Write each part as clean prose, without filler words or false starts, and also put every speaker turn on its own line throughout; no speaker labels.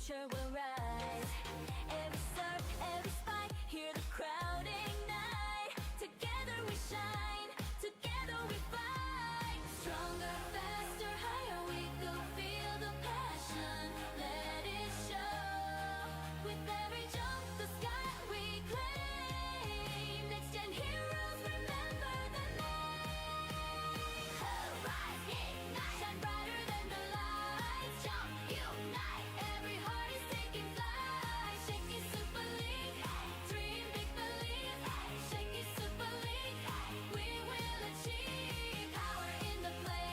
future will rise. Every surf, every spike, hear the crowd ignite. Together we shine, together we fight. Stronger, faster, higher we go. Feel the passion, let it show. With every jump, the sky we claim. Next gen heroes, remember the name. Rise, ignite, shine brighter than the lights. Jump, unite, every heart is taking flight. Shakey super league, dream big believe. Shakey super league, we will achieve power in the play.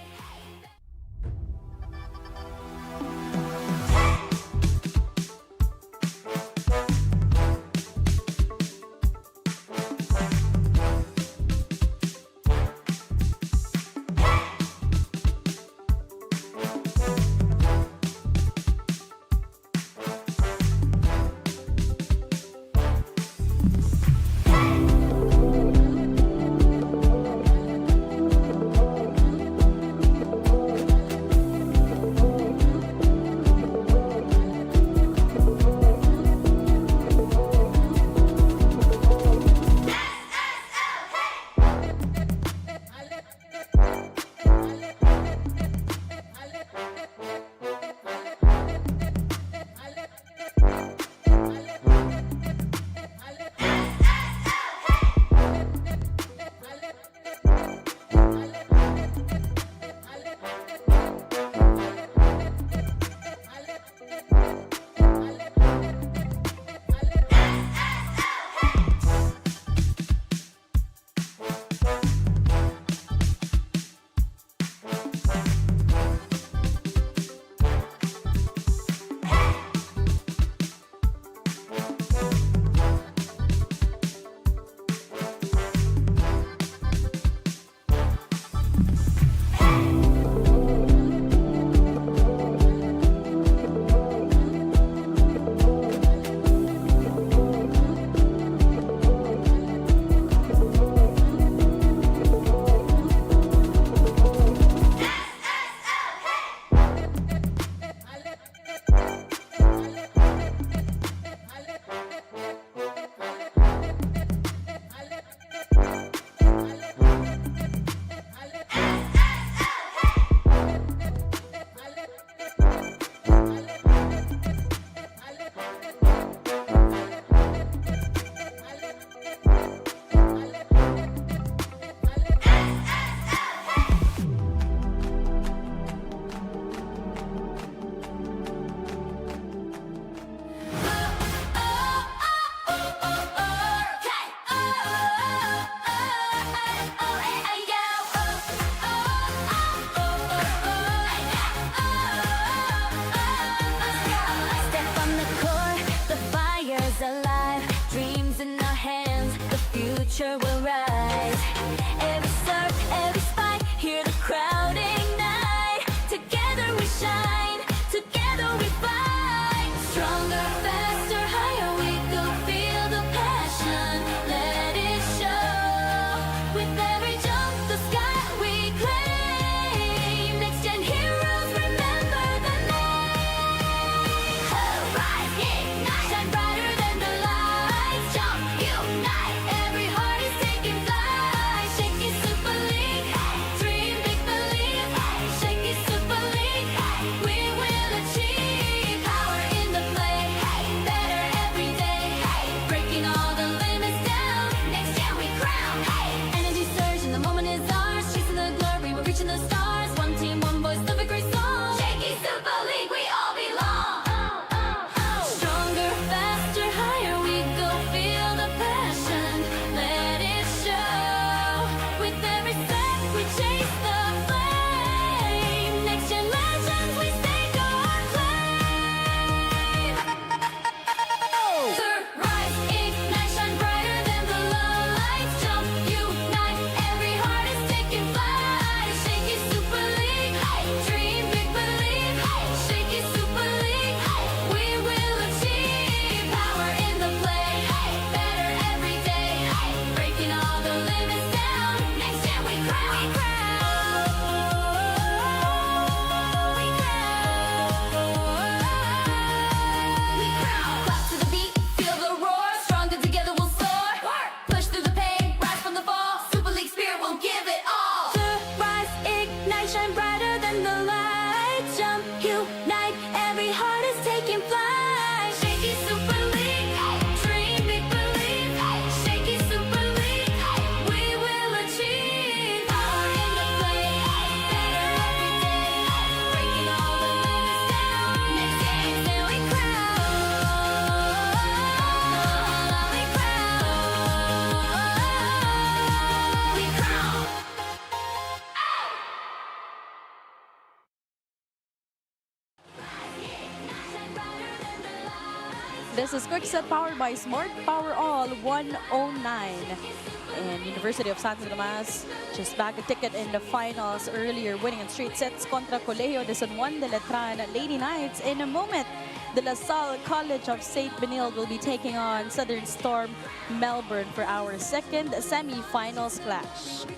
Step on the court, the fire's alive. Dreams in our hands, the future will rise. Every surf, every spike, hear the crowd ignite. Together we shine, together we fight. Stronger, faster, higher we go. Feel the passion, let it show. With every jump, the sky we claim. Next gen heroes, remember the name. Rise, ignite, shine brighter than the lights. Jump, unite, every heart is taking flight.
This is Quick Set powered by Smart Power All 109. And University of Santo Tomas just bagged a ticket in the finals earlier, winning in straight sets contra Colegio de San Juan de Letran Lady Knights. In a moment, the La Salle College of Saint Benilde will be taking on Southern Storm Melbourne for our second semi-finals clash.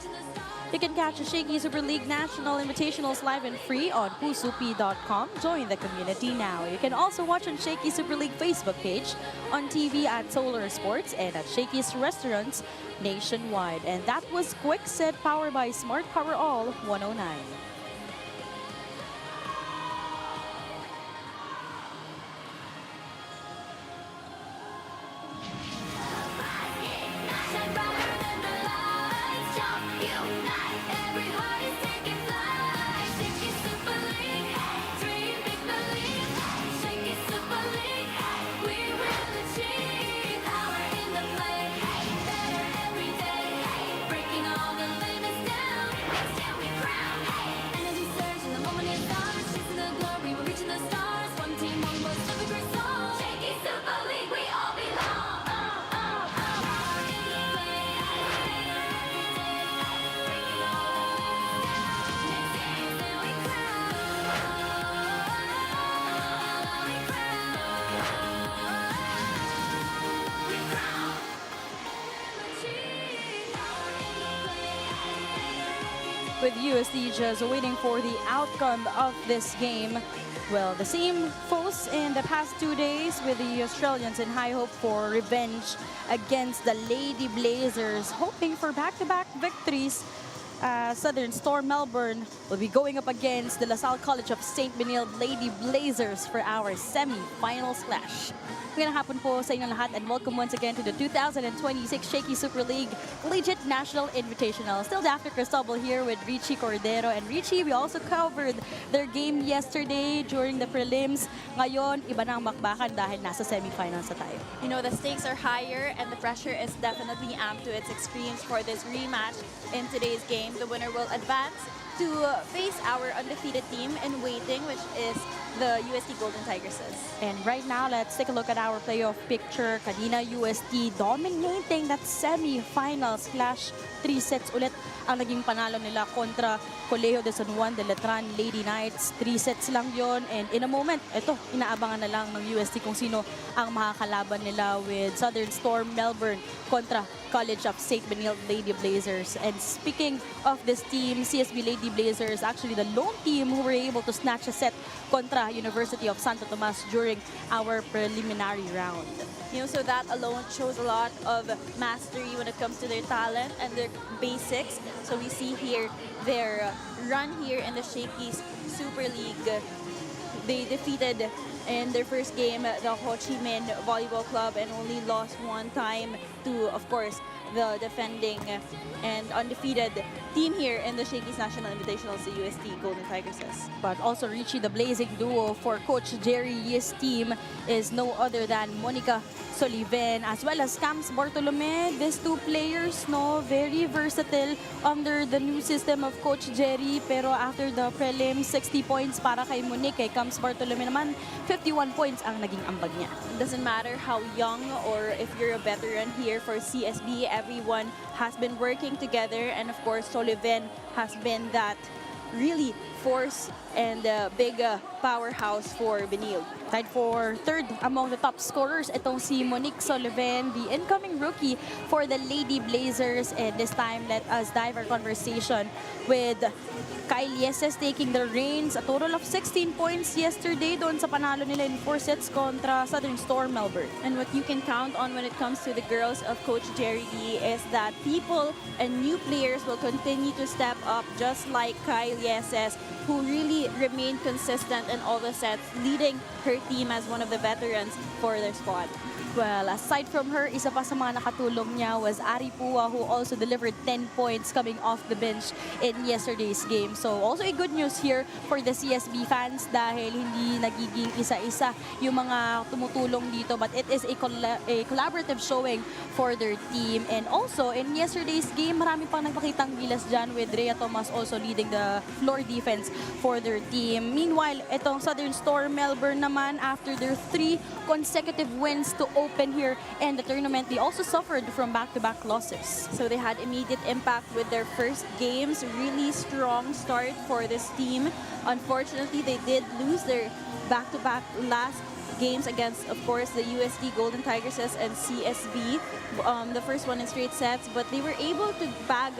You can catch the Shakey Super League National Invitationals live and free on pusupi.com. Join the community now. You can also watch on Shakey Super League Facebook page, on TV at Solar Sports, and at Shakey's restaurants nationwide. And that was Quick Set powered by Smart Power All 109. With USD just waiting for the outcome of this game. Well, the same foes in the past 2 days, with the Australians in high hope for revenge against the Lady Blazers, hoping for back-to-back victories. Southern Storm Melbourne will be going up against the La Salle College of Saint Benilde Lady Blazers for our semi-finals clash. Magandang hapon po sa inyong lahat and welcome once again to the 2026 Shakey Super League Collegiate National Invitational. Still Dr. Cristobal here with Richie Cordero. And Richie, we also covered their game yesterday during the prelims. Ngayon, iba na ang bakbakan dahil nasa semifinals na tayo.
You know, the stakes are higher and the pressure is definitely amped to its extremes for this rematch in today's game. The winner will advance to face our undefeated team in waiting, which is the UST Golden Tigresses.
And right now, let's take a look at our playoff picture. Kanina, UST dominating that semi-finals clash. 3 sets ulit ang naging panalo nila kontra Colegio de San Juan de Letran Lady Knights. 3 sets lang yon. And in a moment, ito, inaabangan na lang ng UST kung sino ang makakalaban nila with Southern Storm Melbourne kontra College of Saint Benilde Lady Blazers. And speaking of this team, CSB Lady Blazers, actually the lone team who were able to snatch a set kontra University of Santo Tomas during our preliminary round.
You know, so that alone shows a lot of mastery when it comes to their talent and their basics. So we see here their run here in the Shakey's Super League. They defeated in their first game the Ho Chi Minh Volleyball Club and only lost 1 time to, of course, the defending and undefeated team here in the Shakey's National Invitationals, the UST Golden Tigresses.
But also, Richie, the blazing duo for Coach Jerry Yis' team is no other than Monica Soliven as well as Camps Bartolome. These 2 players, no, very versatile under the new system of Coach Jerry. Pero after the prelim, 60 points para kay Monique. Kay Camps Bartolome naman, 51 points ang naging ambag niya.
It doesn't matter how young or if you're a veteran here for CSB, everyone has been working together, and of course Soliven has been that really force and big powerhouse for Benilde.
Tied for 3rd among the top scorers, itong si Monique Soliven, the incoming rookie for the Lady Blazers. And this time, let us dive our conversation with Kyle Yeses taking the reins. A total of 16 points yesterday doon sa panalo nila in 4 sets kontra Southern Storm Melbourne.
And what you can count on when it comes to the girls of Coach Jerry D is that people and new players will continue to step up, just like Kyle Yeses, who really remained consistent in all the sets, leading her team as one of the veterans for their squad.
Well, aside from her, isa pa sa mga nakatulong niya was Ari Pua, who also delivered 10 points coming off the bench in yesterday's game. So also a good news here for the CSB fans dahil hindi nagiging isa-isa yung mga tumutulong dito, but it is a collaborative showing for their team. And also, in yesterday's game, marami pang nagpakitang gilas dyan with Rhea Thomas also leading the floor defense for their team. Meanwhile, itong Southern Storm Melbourne naman, after their 3 consecutive wins to open here in the tournament, they also suffered from back-to-back losses.
So they had immediate impact with their first games. Really strong start for this team. Unfortunately, they did lose their back-to-back last games against, of course, the USD Golden Tigresses and CSB. The first one in straight sets, but they were able to bag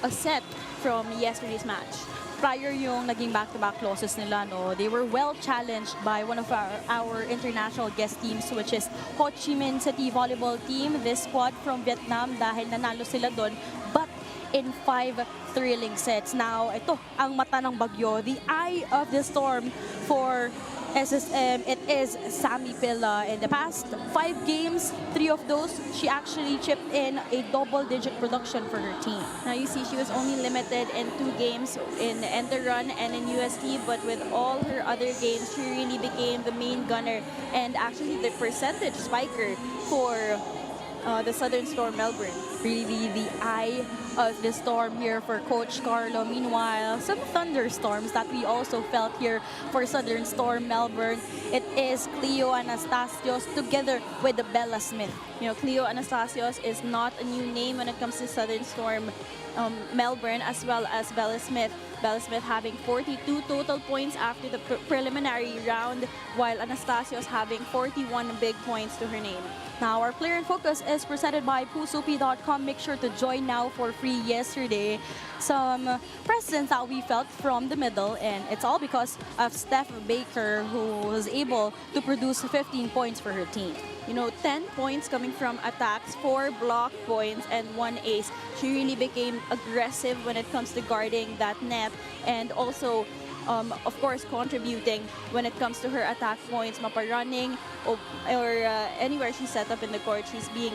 a set from yesterday's match.
Prior yung naging back-to-back losses nila, no, they were well challenged by one of our international guest teams, which is Ho Chi Minh City Volleyball Team. This squad from Vietnam, dahil nanalo sila doon, but in 5 thrilling sets. Now, ito ang mata ng bagyo, the eye of the storm for SSM. It is Sammy Pilla. In the past 5 games, 3 of those, she actually chipped in a double-digit production for her team.
Now you see she was only limited in 2 games in Enter Run and in UST, but with all her other games, she really became the main gunner and actually the percentage spiker for the Southern Storm Melbourne.
Really the eye of the storm here for Coach Carlo. Meanwhile, some thunderstorms that we also felt here for Southern Storm Melbourne. It is Cleo Anastasios together with the Bella Smith.
You know, Cleo Anastasios is not a new name when it comes to Southern Storm Melbourne, as well as Bella Smith. Bella Smith having 42 total points after the preliminary round, while Anastasios having 41 big points to her name.
Now, our Player in Focus is presented by pusopi.com. Make sure to join now for free. Yesterday, some presence that we felt from the middle, and it's all because of Steph Baker, who was able to produce 15 points for her team.
You know, 10 points coming from attacks, 4 block points, and 1 ace. She really became aggressive when it comes to guarding that net, and also of course, contributing when it comes to her attack points, mapa-running, or anywhere she's set up in the court, she's being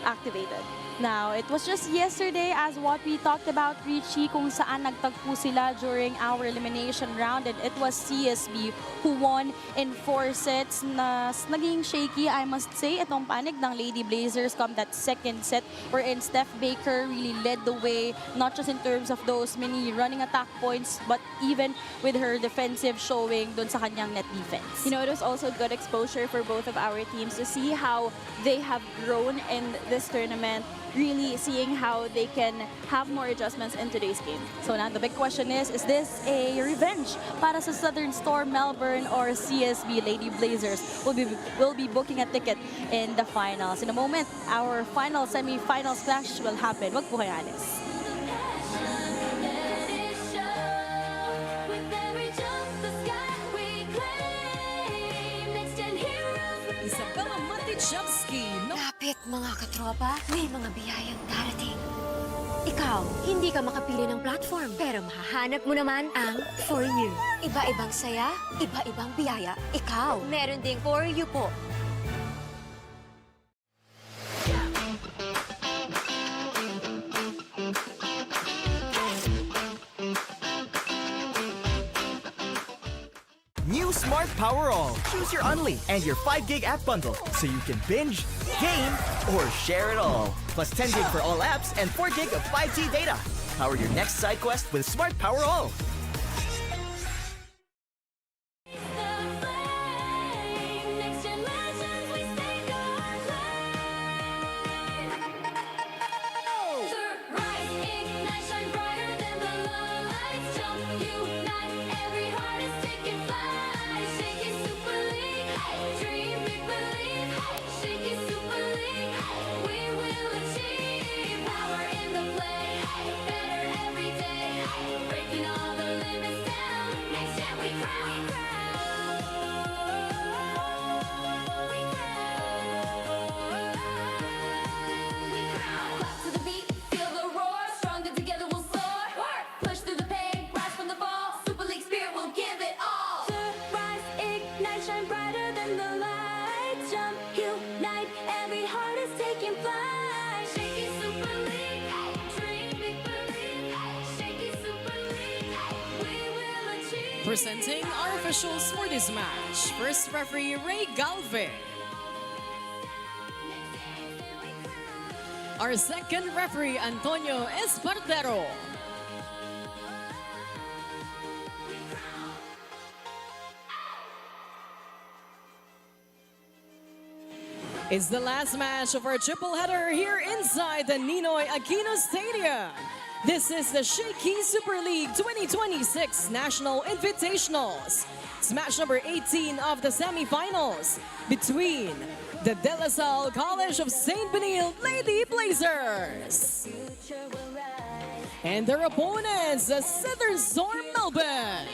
activated.
Now, it was just yesterday, as what we talked about, Richie, kung saan nagtagpo sila during our elimination round, and it was CSB who won in 4 sets. Na naging shaky, I must say, itong panig ng Lady Blazers come that second set, wherein Steph Baker really led the way, not just in terms of those many running attack points, but even with her defensive showing dun sa kanyang net defense.
You know, it was also good exposure for both of our teams to see how they have grown in this tournament, really seeing how they can have more adjustments in today's game.
So now the big question is this a revenge para sa Southern Storm Melbourne or CSB Lady Blazers will be booking a ticket in the finals? In a moment, our final semi-finals clash will happen. Wag po kayo alis.
Isa pang Shakey.
Kapit mga katropa, may mga biyayang darating. Ikaw, hindi ka makapili ng platform, pero mahahanap mo naman ang For You. Iba-ibang saya, iba-ibang biyaya. Ikaw, meron ding For You po.
New Smart Power All. Choose your Unli and your 5 gig app bundle so you can binge, game, or share it all. Plus 10 gig for all apps and 4 gig of 5G data. Power your next side quest with Smart Power All.
Presenting our officials for this match. First referee, Ray Galvin. Our second referee, Antonio Espartero. It's the last match of our triple header here inside the Ninoy Aquino Stadium. This is the Shakey Super League 2026 National Invitationals. It's match number 18 of the semifinals between the De La Salle College of Saint Benilde Lady Blazers and their opponents, the Southern Storm Melbourne.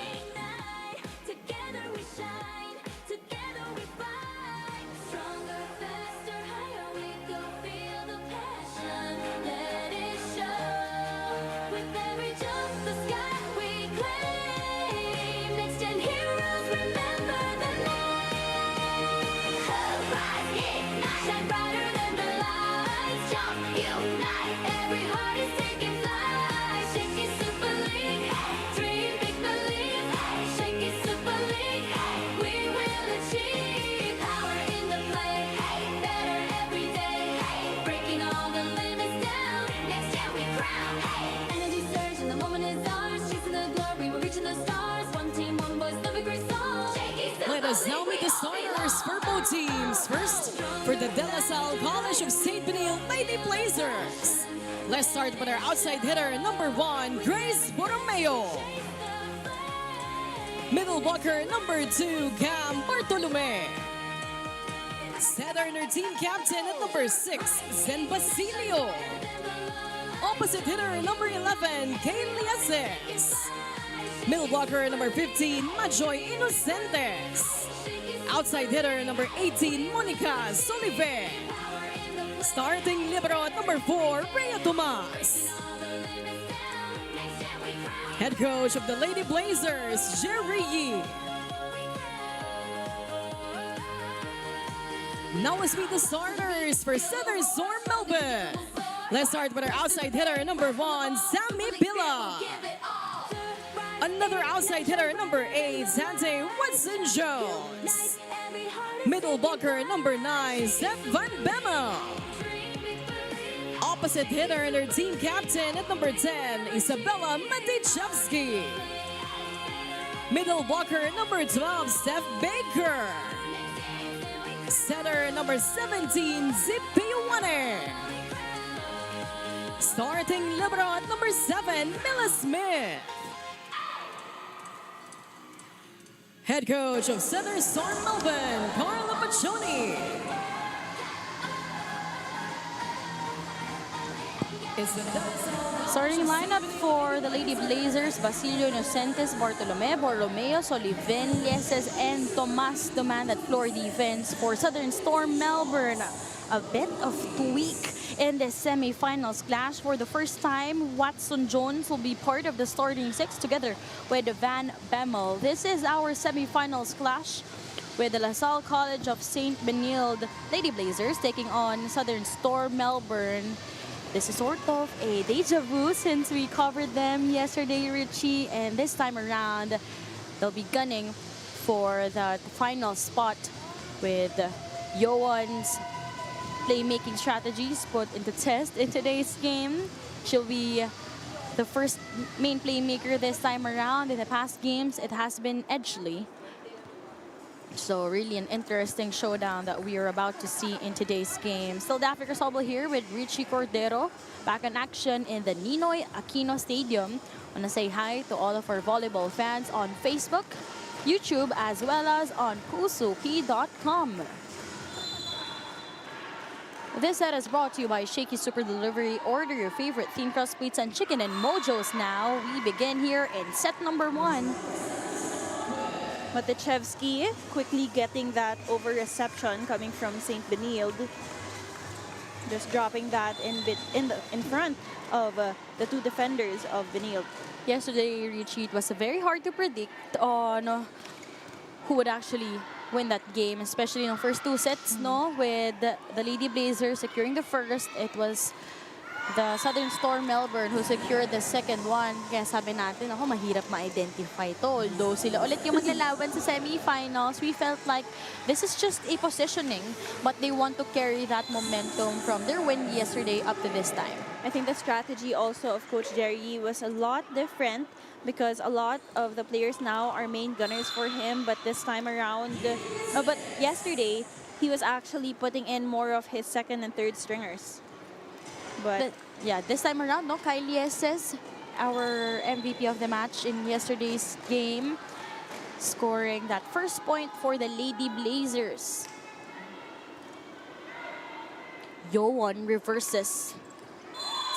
Together we shine, together we fight. Stronger, faster, higher we go. Feel the passion, let it show. With every jump, the sky we claim. Next gen heroes, remember the name. Rise, ignite, shine brighter than the lights. Jump, unite, every heart is taking flight. Shakey Super League, dream, big believe. Shakey Super League, we will achieve. Power in the play, better every day. Breaking all the limits down. Next gen we crown. Energy surge and the moment is ours. Chasing the glory, we're reaching the stars. One team, one voice, love a great song. Shakey Super
Let us now meet the starters for both teams. First, for the De La Salle College of Saint Benilde Lady Blazers. Let's start with our outside hitter, number 1, Grace Borromeo. Middle blocker, number 2, Cam Bartolome. Setter and her team captain at number 6, Zen Basilio. Opposite hitter, number 11, Kane Liases. Middle blocker, number 15, Majoy Inocentes. Outside hitter, number 18, Monica Solive. Starting libero at number 4, Rhea Tomas. Head coach of the Lady Blazers, Jerry Yee. Now let's meet the starters for Southern Storm Melbourne. Let's start with our outside hitter, number 1, Sammy Bila. Another outside hitter, number 8, Zante Watson-Jones. Middle blocker, number 9, Zep Van Bemmel. Opposite hitter and her team captain at number 10, Isabella Matichevsky. Middle blocker, number 12, Steph Baker. Center, number 17, Zippy Warner. Starting libero at number 7, Mila Smith. Head coach of Southern Storm Melbourne, Carla Paccioni. It's the
Starting lineup for the Lady Blazers, Basilio Inocentes, Bartolome, Borromeo, Soliven, Lieses, and Tomas Doman at floor defense. For Southern Storm Melbourne, a bit of tweak in the semifinals clash. For the first time, Watson Jones will be part of the starting 6 together with Van Bemmel. This is our semifinals clash with the La Salle College of Saint Benilde Lady Blazers taking on Southern Storm Melbourne. This is sort of a deja vu since we covered them yesterday, Richie, and this time around they'll be gunning for the final spot with Yoan's playmaking strategies put into test in today's game. She'll be the first main playmaker this time around. In the past games, it has been Edgley. So really an interesting showdown that we are about to see in today's game. Still Daffy Cristóbal here with Richie Cordero, back in action in the Ninoy Aquino Stadium. I want to say hi to all of our volleyball fans on Facebook, YouTube, as well as on kusup.com. This set is brought to you by Shakey Super Delivery. Order your favorite thin crust pizza and chicken and mojos now. We begin here in set number 1.
Matichevsky quickly getting that over reception coming from Saint Benilde. Just dropping that in front of the 2 defenders of Benilde.
Yesterday, Richie, it was very hard to predict on who would actually win that game, especially in the first 2 sets, no? With the Lady Blazers securing the first, it was the Southern Storm Melbourne who secured the second one. Kaya sabi natin, ako, mahirap ma-identify to. Although sila ulit yung maglalaban sa semifinals, we felt like this is just a positioning, but they want to carry that momentum from their win yesterday up to this time.
I think the strategy also of Coach Jerry was a lot different because a lot of the players now are main gunners for him, but this time around, but yesterday, he was actually putting in more of his second and third stringers. But
Yeah, this time around, no, Kylie says our MVP of the match in yesterday's game, scoring that first point for the Lady Blazers. Yoan reverses.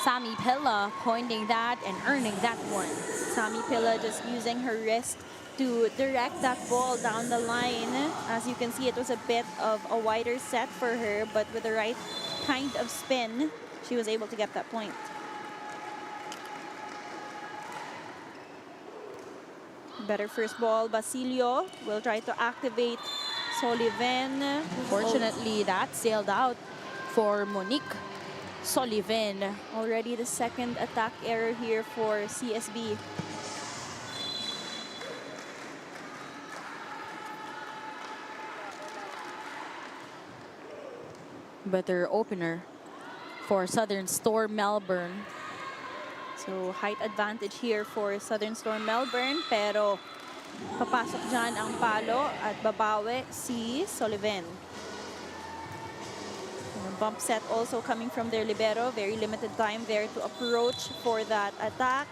Sami Pilla pointing that and earning that one.
Sami Pilla just using her wrist to direct that ball down the line. As you can see, it was a bit of a wider set for her, but with the right kind of spin, she was able to get that point. Better first ball. Basilio will try to activate Sullivan.
Fortunately, that sailed out for Monique Sullivan.
Already the second attack error here for CSB.
Better opener for Southern Storm Melbourne.
So height advantage here for Southern Storm Melbourne, pero papasok dyan ang palo at babawi si Sullivan. And a bump set also coming from their libero. Very limited time there to approach for that attack,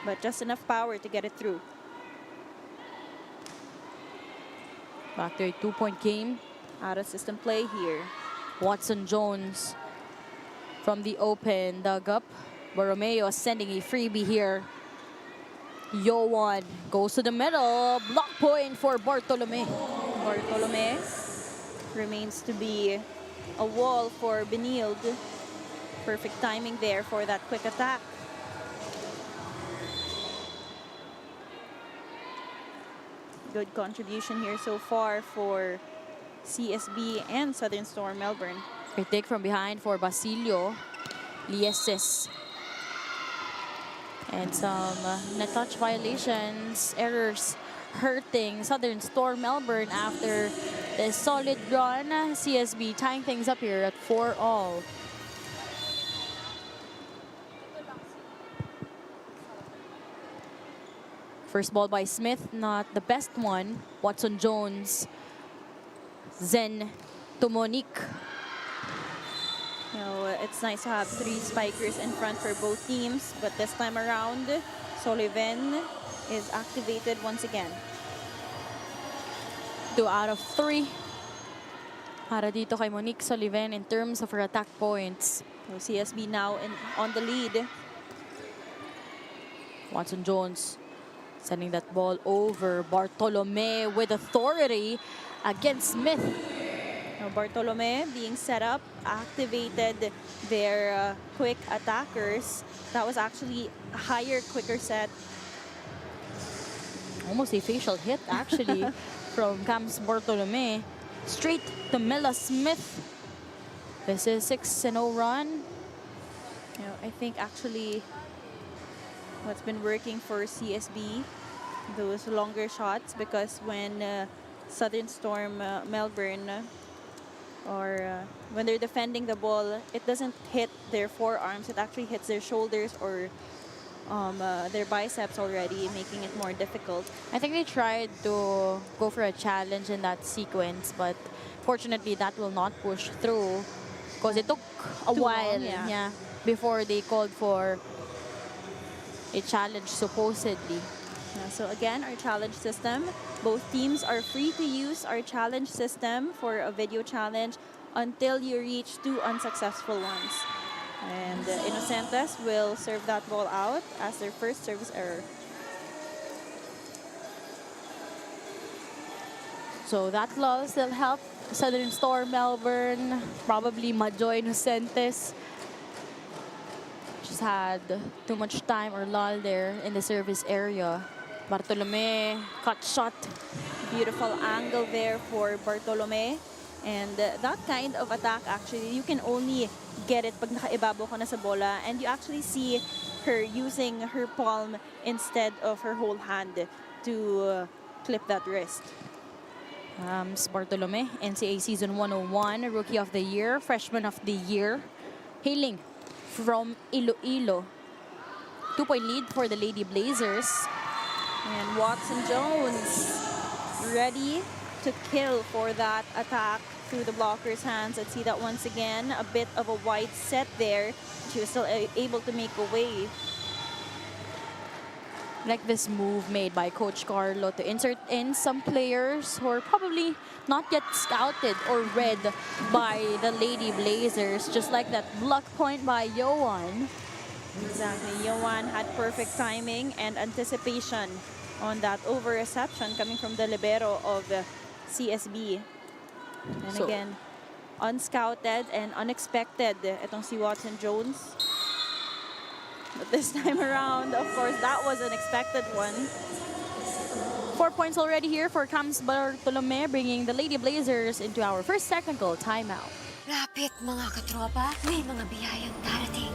but just enough power to get it through.
Back to a 2-point game.
Out of system play here.
Watson Jones from the open dug up. Borromeo sending a freebie here. Yoan goes to the middle. Block point for Bartolome.
Bartolome remains to be a wall for Benilde. Perfect timing there for that quick attack. Good contribution here so far for CSB and Southern Storm Melbourne.
Great take from behind for Basilio. Lieses. And some net touch violations, errors hurting Southern Storm Melbourne after the solid run. CSB tying things up here at 4-all. First ball by Smith, not the best one. Watson Jones. Zen to Monique.
You know, it's nice to have three spikers in front for both teams, but this time around, Sullivan is activated once again.
2 out of 3. Para dito kay Monique Sullivan in terms of her attack points.
So CSB now on the lead.
Watson Jones sending that ball over. Bartolome with authority against Smith.
Now Bartolome being set up, activated their quick attackers. That was actually a higher, quicker set.
Almost a facial hit actually from Camps Bartolome. Straight to Mela Smith. This is 6-0 run.
You know, I think actually what's been working for CSB, those longer shots, because when Southern Storm Melbourne or when they're defending the ball, it doesn't hit their forearms, it actually hits their shoulders or their biceps already, making it more difficult.
I think they tried to go for a challenge in that sequence, but fortunately that will not push through because it took a
Too
while
long, yeah.
before they called for a challenge supposedly.
Yeah, so again, our challenge system, both teams are free to use our challenge system for a video challenge until you reach 2 unsuccessful ones. And Inocentes will serve that ball out as their first service error.
So that lull still helped Southern Storm Melbourne, probably Majoy Inocentes. Just had too much time or lull there in the service area. Bartolome, cut shot.
Beautiful angle there for Bartolome. And that kind of attack, actually, you can only get it pag nakaibabaw ka na sa bola. And you actually see her using her palm instead of her whole hand to clip that wrist.
Bartolome, NCAA Season 101, Rookie of the Year, Freshman of the Year, hailing from Iloilo. 2-point lead for the Lady Blazers.
And Watson Jones ready to kill for that attack through the blocker's hands. Let's see that once again. A bit of a wide set there. She was still able to make a way.
Like this move made by Coach Carlo to insert in some players who are probably not yet scouted or read by the Lady Blazers, just like that block point by Yoan.
Exactly. Yoan had perfect timing and anticipation on that over reception coming from the libero of CSB. And
So-
again, unscouted and unexpected itong si Watson Jones. But this time around, of course, that was an expected one.
4 points already here for Cams Bartolome, bringing the Lady Blazers into our first technical timeout.
Lapit mga katropa, may mga biyayang darating.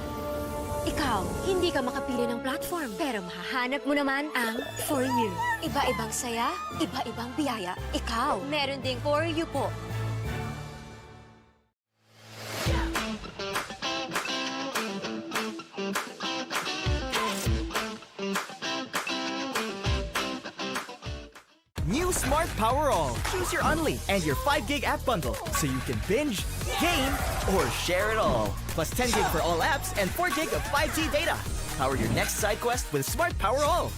Ikaw, hindi ka makapili ng platform, pero mahahanap mo naman ang For You. Iba-ibang saya, iba-ibang biyaya. Ikaw, meron ding For You po.
New Smart Power All. Choose your Unli and your 5 gig app bundle so you can binge, game, or share it all. Plus 10 gig for all apps and 4 gig of 5G data. Power your next side quest with Smart Power All.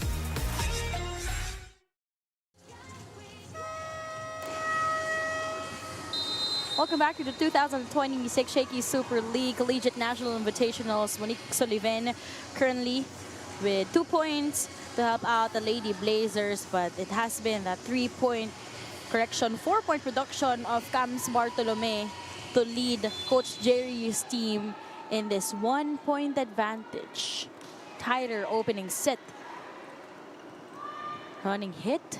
Welcome back to the 2026 Shakey Super League Collegiate National Invitationals. Monique Sullivan currently with 2 points to help out the Lady Blazers, but it has been that 4-point production of Cams Bartolome to lead Coach Jerry's team in this 1-point advantage. Tighter opening set. Running hit.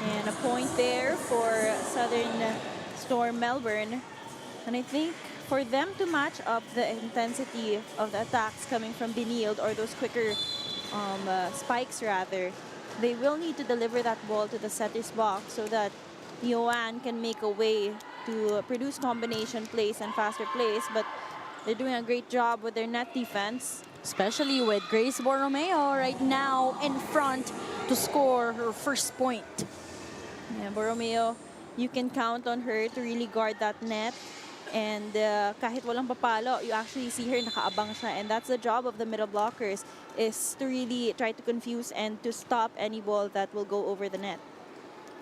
And a point there for Southern Storm Melbourne. And I think for them to match up the intensity of the attacks coming from Benilde, or those quicker spikes rather, they will need to deliver that ball to the setter's box so that Yoan can make a way to produce combination plays and faster plays. But they're doing a great job with their net defense.
Especially with Grace Borromeo right now in front to score her first point.
Yeah, Borromeo, you can count on her to really guard that net. And kahit walang papalo, you actually see her nakaabang siya. And that's the job of the middle blockers, is to really try to confuse and to stop any ball that will go over the net.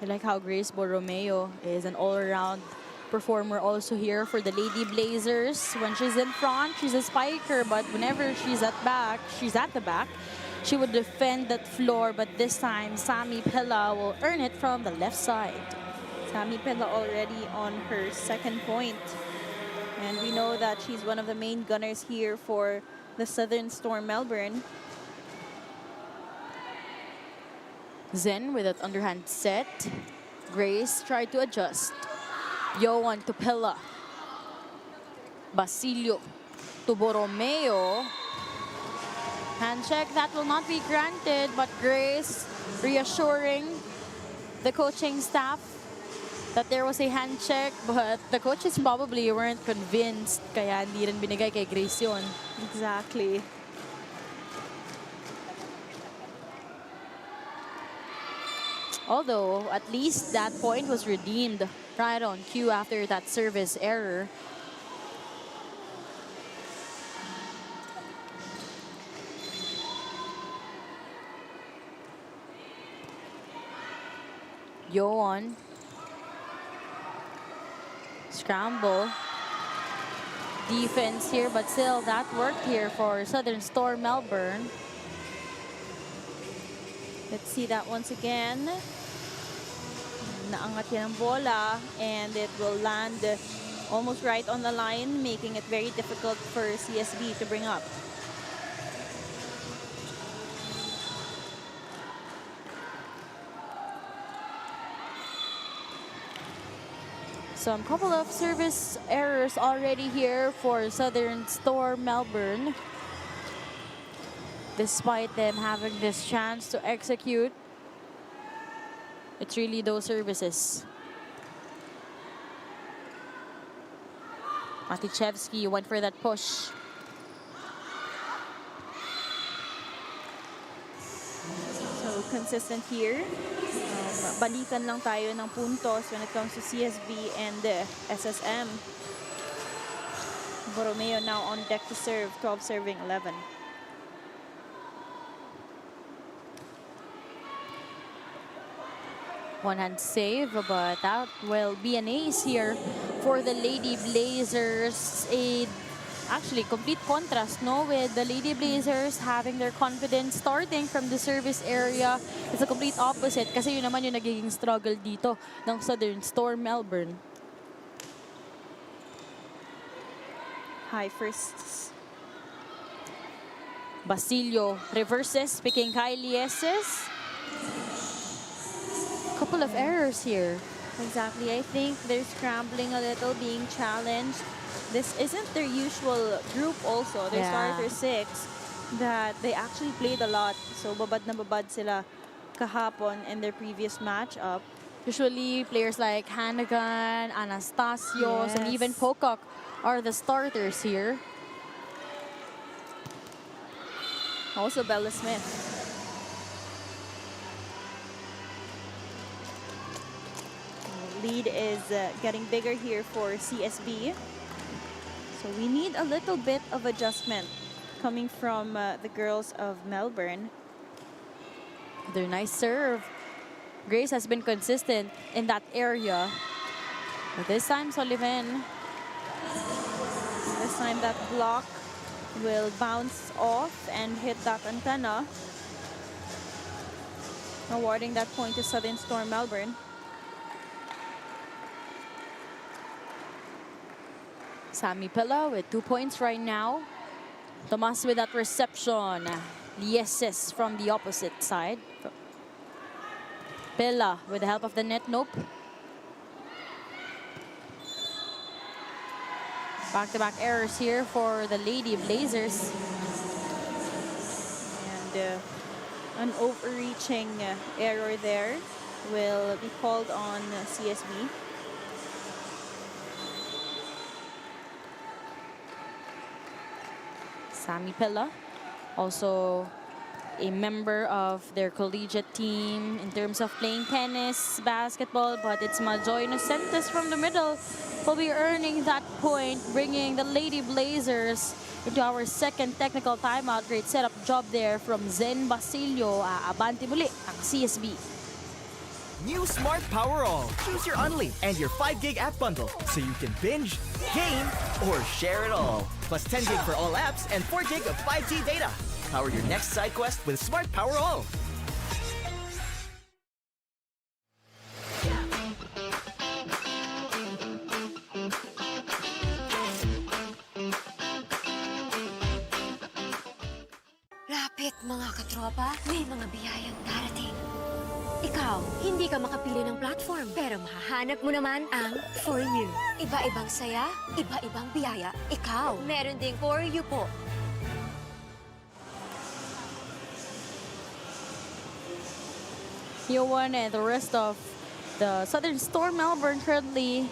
I like how Grace Borromeo is an all-around performer also here for the Lady Blazers. When she's in front, she's a spiker, but whenever she's at the back, she would defend that floor. But this time, Sammy Pella will earn it from the left side.
Sammy Pella already on her second point. And we know that she's one of the main gunners here for the Southern Storm Melbourne.
Zen with that underhand set. Grace tried to adjust. Yoan to Pella. Basilio to Borromeo. Hand check, that will not be granted, but Grace reassuring the coaching staff that there was a hand check, but the coaches probably weren't convinced, kaya hindi rin binigay kay Grace yun.
Exactly.
Although, at least that point was redeemed right on cue after that service error. Yoan. Scramble. Defense here, but still that worked here for Southern Storm Melbourne.
Let's see that once again. Naangat yan ang bola, and it will land almost right on the line, making it very difficult for CSB to bring up.
Some couple of service errors already here for Southern Storm Melbourne. Despite them having this chance to execute, it's really those services. Matichevsky went for that push.
So consistent here balikan lang tayo ng puntos when it comes to CSB and SSM. Borromeo now on deck to serve, 12 serving 11.
One-hand save, but that will be an ace here for the Lady Blazers. Actually, complete contrast, no? With the Lady Blazers having their confidence starting from the service area. It's a complete opposite kasi yun naman yung nagiging struggle dito ng Southern Storm Melbourne.
High firsts.
Basilio reverses, picking Kylie Esses. Couple of errors here.
Exactly. I think they're scrambling a little, being challenged. This isn't their usual group also. Their starter 6 that they actually played a lot. So babad na babad sila kahapon in their previous matchup.
Usually, players like Hannigan, Anastasios, and even
Yes.
Pocock are the starters here.
Also Bella Smith. Lead is getting bigger here for CSB. So we need a little bit of adjustment coming from the girls of Melbourne.
Their nice serve. Grace has been consistent in that area. But this time, Sullivan.
This time that block will bounce off and hit that antenna, awarding that point to Southern Storm Melbourne.
Sammy Pilla with 2 points right now. Tomas with that reception. Lieses from the opposite side. Pilla with the help of the net. Nope. Back-to-back errors here for the Lady Blazers.
And an overreaching error there will be called on CSB.
Sammy Pilla, also a member of their collegiate team in terms of playing tennis, basketball, but it's Majoy Inocentes from the middle will be earning that point, bringing the Lady Blazers into our second technical timeout. Great setup job there from Zen Basilio. Abante muli ang CSB.
New Smart Power All. Choose your Unli and your 5 gig app bundle so you can binge, game, or share it all. Plus 10 gig for all apps and 4 gig of 5G data. Power your next side quest with Smart Power All.
Lapit mga katropa, may mga biyayang darating. Ikaw, hindi ka makapili ng platform, pero mahahanap mo naman ang For You. Iba-ibang saya, iba-ibang biyaya. Ikaw, meron ding For You po.
Yowan and the rest of the Southern Storm Melbourne currently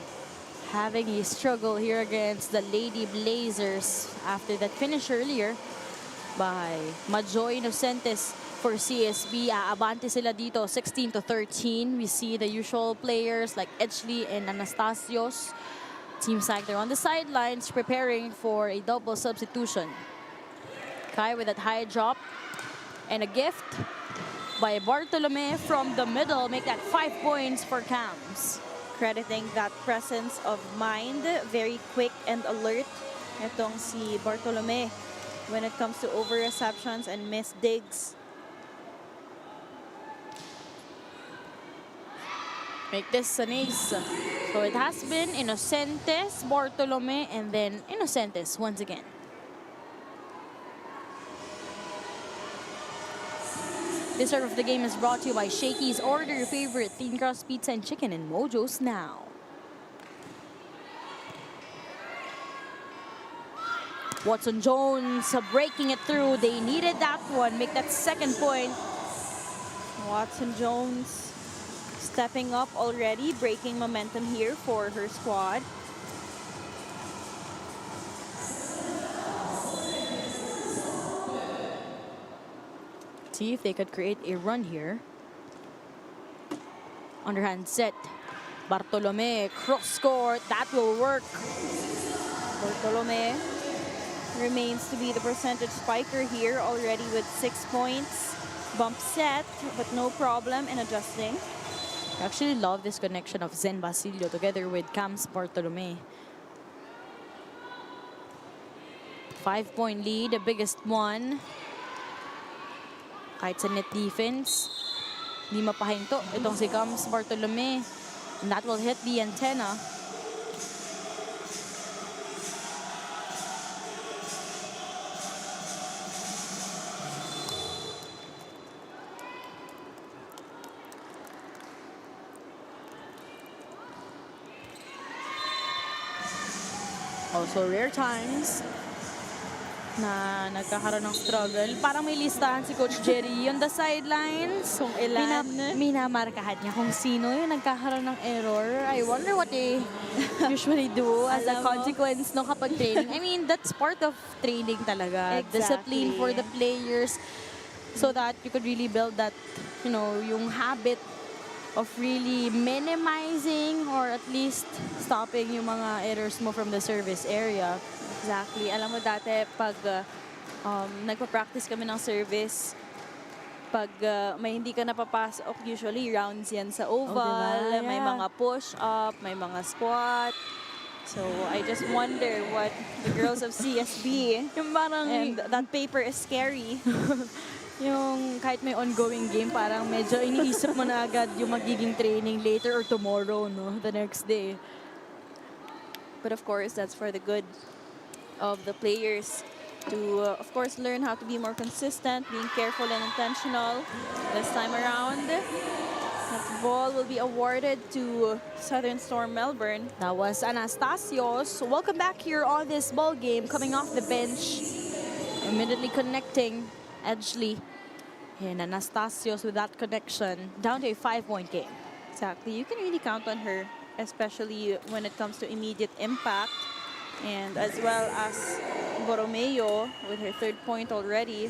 having a struggle here against the Lady Blazers after that finish earlier by Majoy Inocentes for CSB. Abante sila dito, 16-13. We see the usual players like Edgley and Anastasios. Seems like they're on the sidelines preparing for a double substitution. Kai with that high drop and a gift by Bartolome from the middle. Make that 5 points for Cams.
Crediting that presence of mind, very quick and alert. Itong si Bartolome when it comes to over receptions and missed digs.
Make this an ace. So it has been Inocentes, Bartolome, and then Inocentes once again. This serve of the game is brought to you by Shakey's. Order your favorite thin crust pizza and chicken in Mojo's now. Watson Jones breaking it through. They needed that one. Make that second point.
Watson Jones stepping up already, breaking momentum here for her squad.
See if they could create a run here. Underhand set. Bartolome, cross court. That will work.
Bartolome remains to be the percentage spiker here, already with 6 points. Bump set, but no problem in adjusting.
I actually love this connection of Zen Basilio together with Cams Bartolome. 5-point lead, the biggest one. Kahit sa net defense, di mapahinto itong si Cams Bartolome. And that will hit the antenna. Also rare times na nagkakaroon ng struggle. Parang may listahan si Coach Jerry on the sidelines.
Kung ilan.
Minamarkahan niya kung sino yung nagkakaroon ng error. I wonder what they usually do as a
Alam mo.
consequence no kapag training. I mean, that's part of training talaga.
Exactly.
Discipline for the players so that you could really build that, you know, yung habit of really minimizing or at least stopping yung mga errors mo from the service area.
Exactly. Alam mo dati, pag nagpa-practice kami ng service, pag may hindi ka napapasok, usually rounds yan sa oval,
diba?
may
Yeah.
mga push-up, may mga squat. So, I just wonder what the girls of CSB,
Yung parang
and that paper is scary.
yung kahit may ongoing game, parang medyo iniisip mo na agad yung magiging training later or tomorrow, no? The next day.
But of course, that's for the good of the players to, of course, learn how to be more consistent, being careful and intentional. This time around, that ball will be awarded to Southern Storm Melbourne.
That was Anastasios. Welcome back here on this ball game, coming off the bench, immediately connecting Edgley. And Anastasios with that connection, down to a 5-point game.
Exactly. You can really count on her, especially when it comes to immediate impact. And as well as Borromeo with her 3rd point already.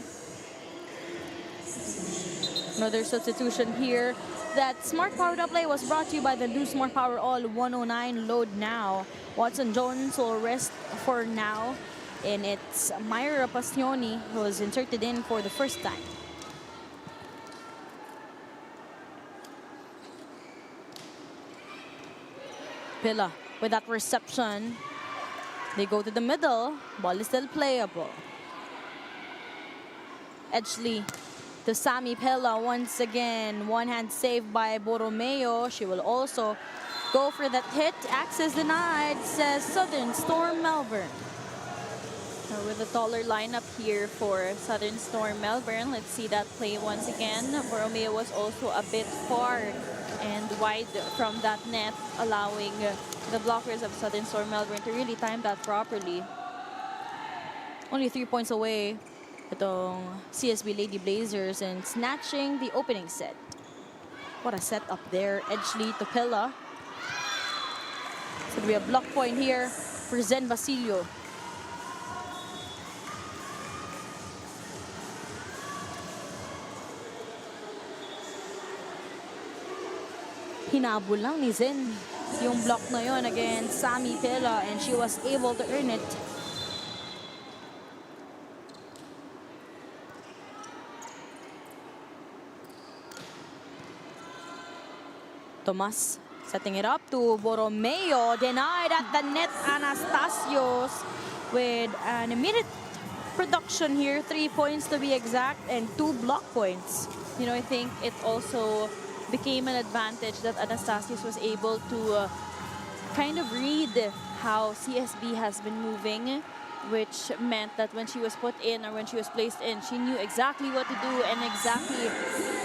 Another substitution here. That Smart Power to Play was brought to you by the new Smart Power All 109 load now. Watson Jones will rest for now. And it's Myra Pastioni who was inserted in for the first time. Pilla with that reception. They go to the middle. Ball is still playable. Edgley to Sammy Pella once again. One hand saved by Borromeo. She will also go for that hit. Access denied, says Southern Storm Melbourne.
With a taller lineup here for Southern Storm Melbourne. Let's see that play once again. Borromeo was also a bit far and wide from that net, allowing the blockers of Southern Storm Melbourne to really time that properly.
Only 3 points away itong CSB Lady Blazers and snatching the opening set. What a set up there. Edgley to Pilla. It's going to be a block point here for Zen Basilio. Hinabol lang ni Zen yung block na yon against Sammy Pilla, and she was able to earn it. Tomas setting it up to Borromeo, denied at the net. Anastasios with an immediate production here, 3 points to be exact, and 2 block points.
You know, I think it also became an advantage that Anastasios was able to kind of read how CSB has been moving, which meant that when she was put in or when she was placed in, she knew exactly what to do, and exactly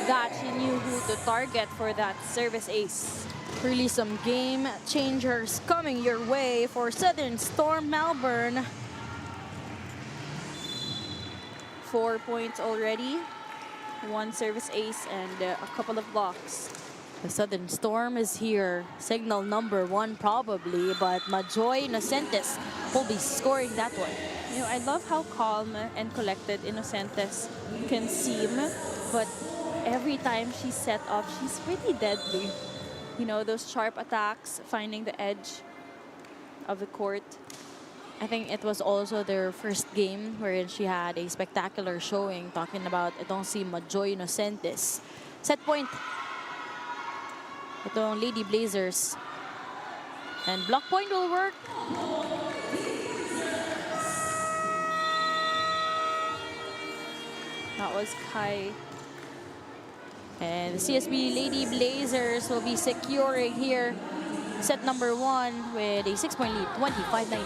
that she knew who to target for that service ace.
Really some game changers coming your way for Southern Storm Melbourne.
4 points already. 1 service ace and a couple of blocks.
The Southern Storm is here. Signal number 1 probably, but Majoy Inocentes will be scoring that one.
You know, I love how calm and collected Inocentes can seem, but every time she's set up, she's pretty deadly. you know, those sharp attacks, finding the edge of the court.
I think it was also their first game wherein she had a spectacular showing, talking about itong si Majoy Inocentes. Set point. Itong Lady Blazers. And block point will work.
That was Kai.
And the CSB Lady Blazers will be securing here set number 1 with a 6-point lead, 25-19.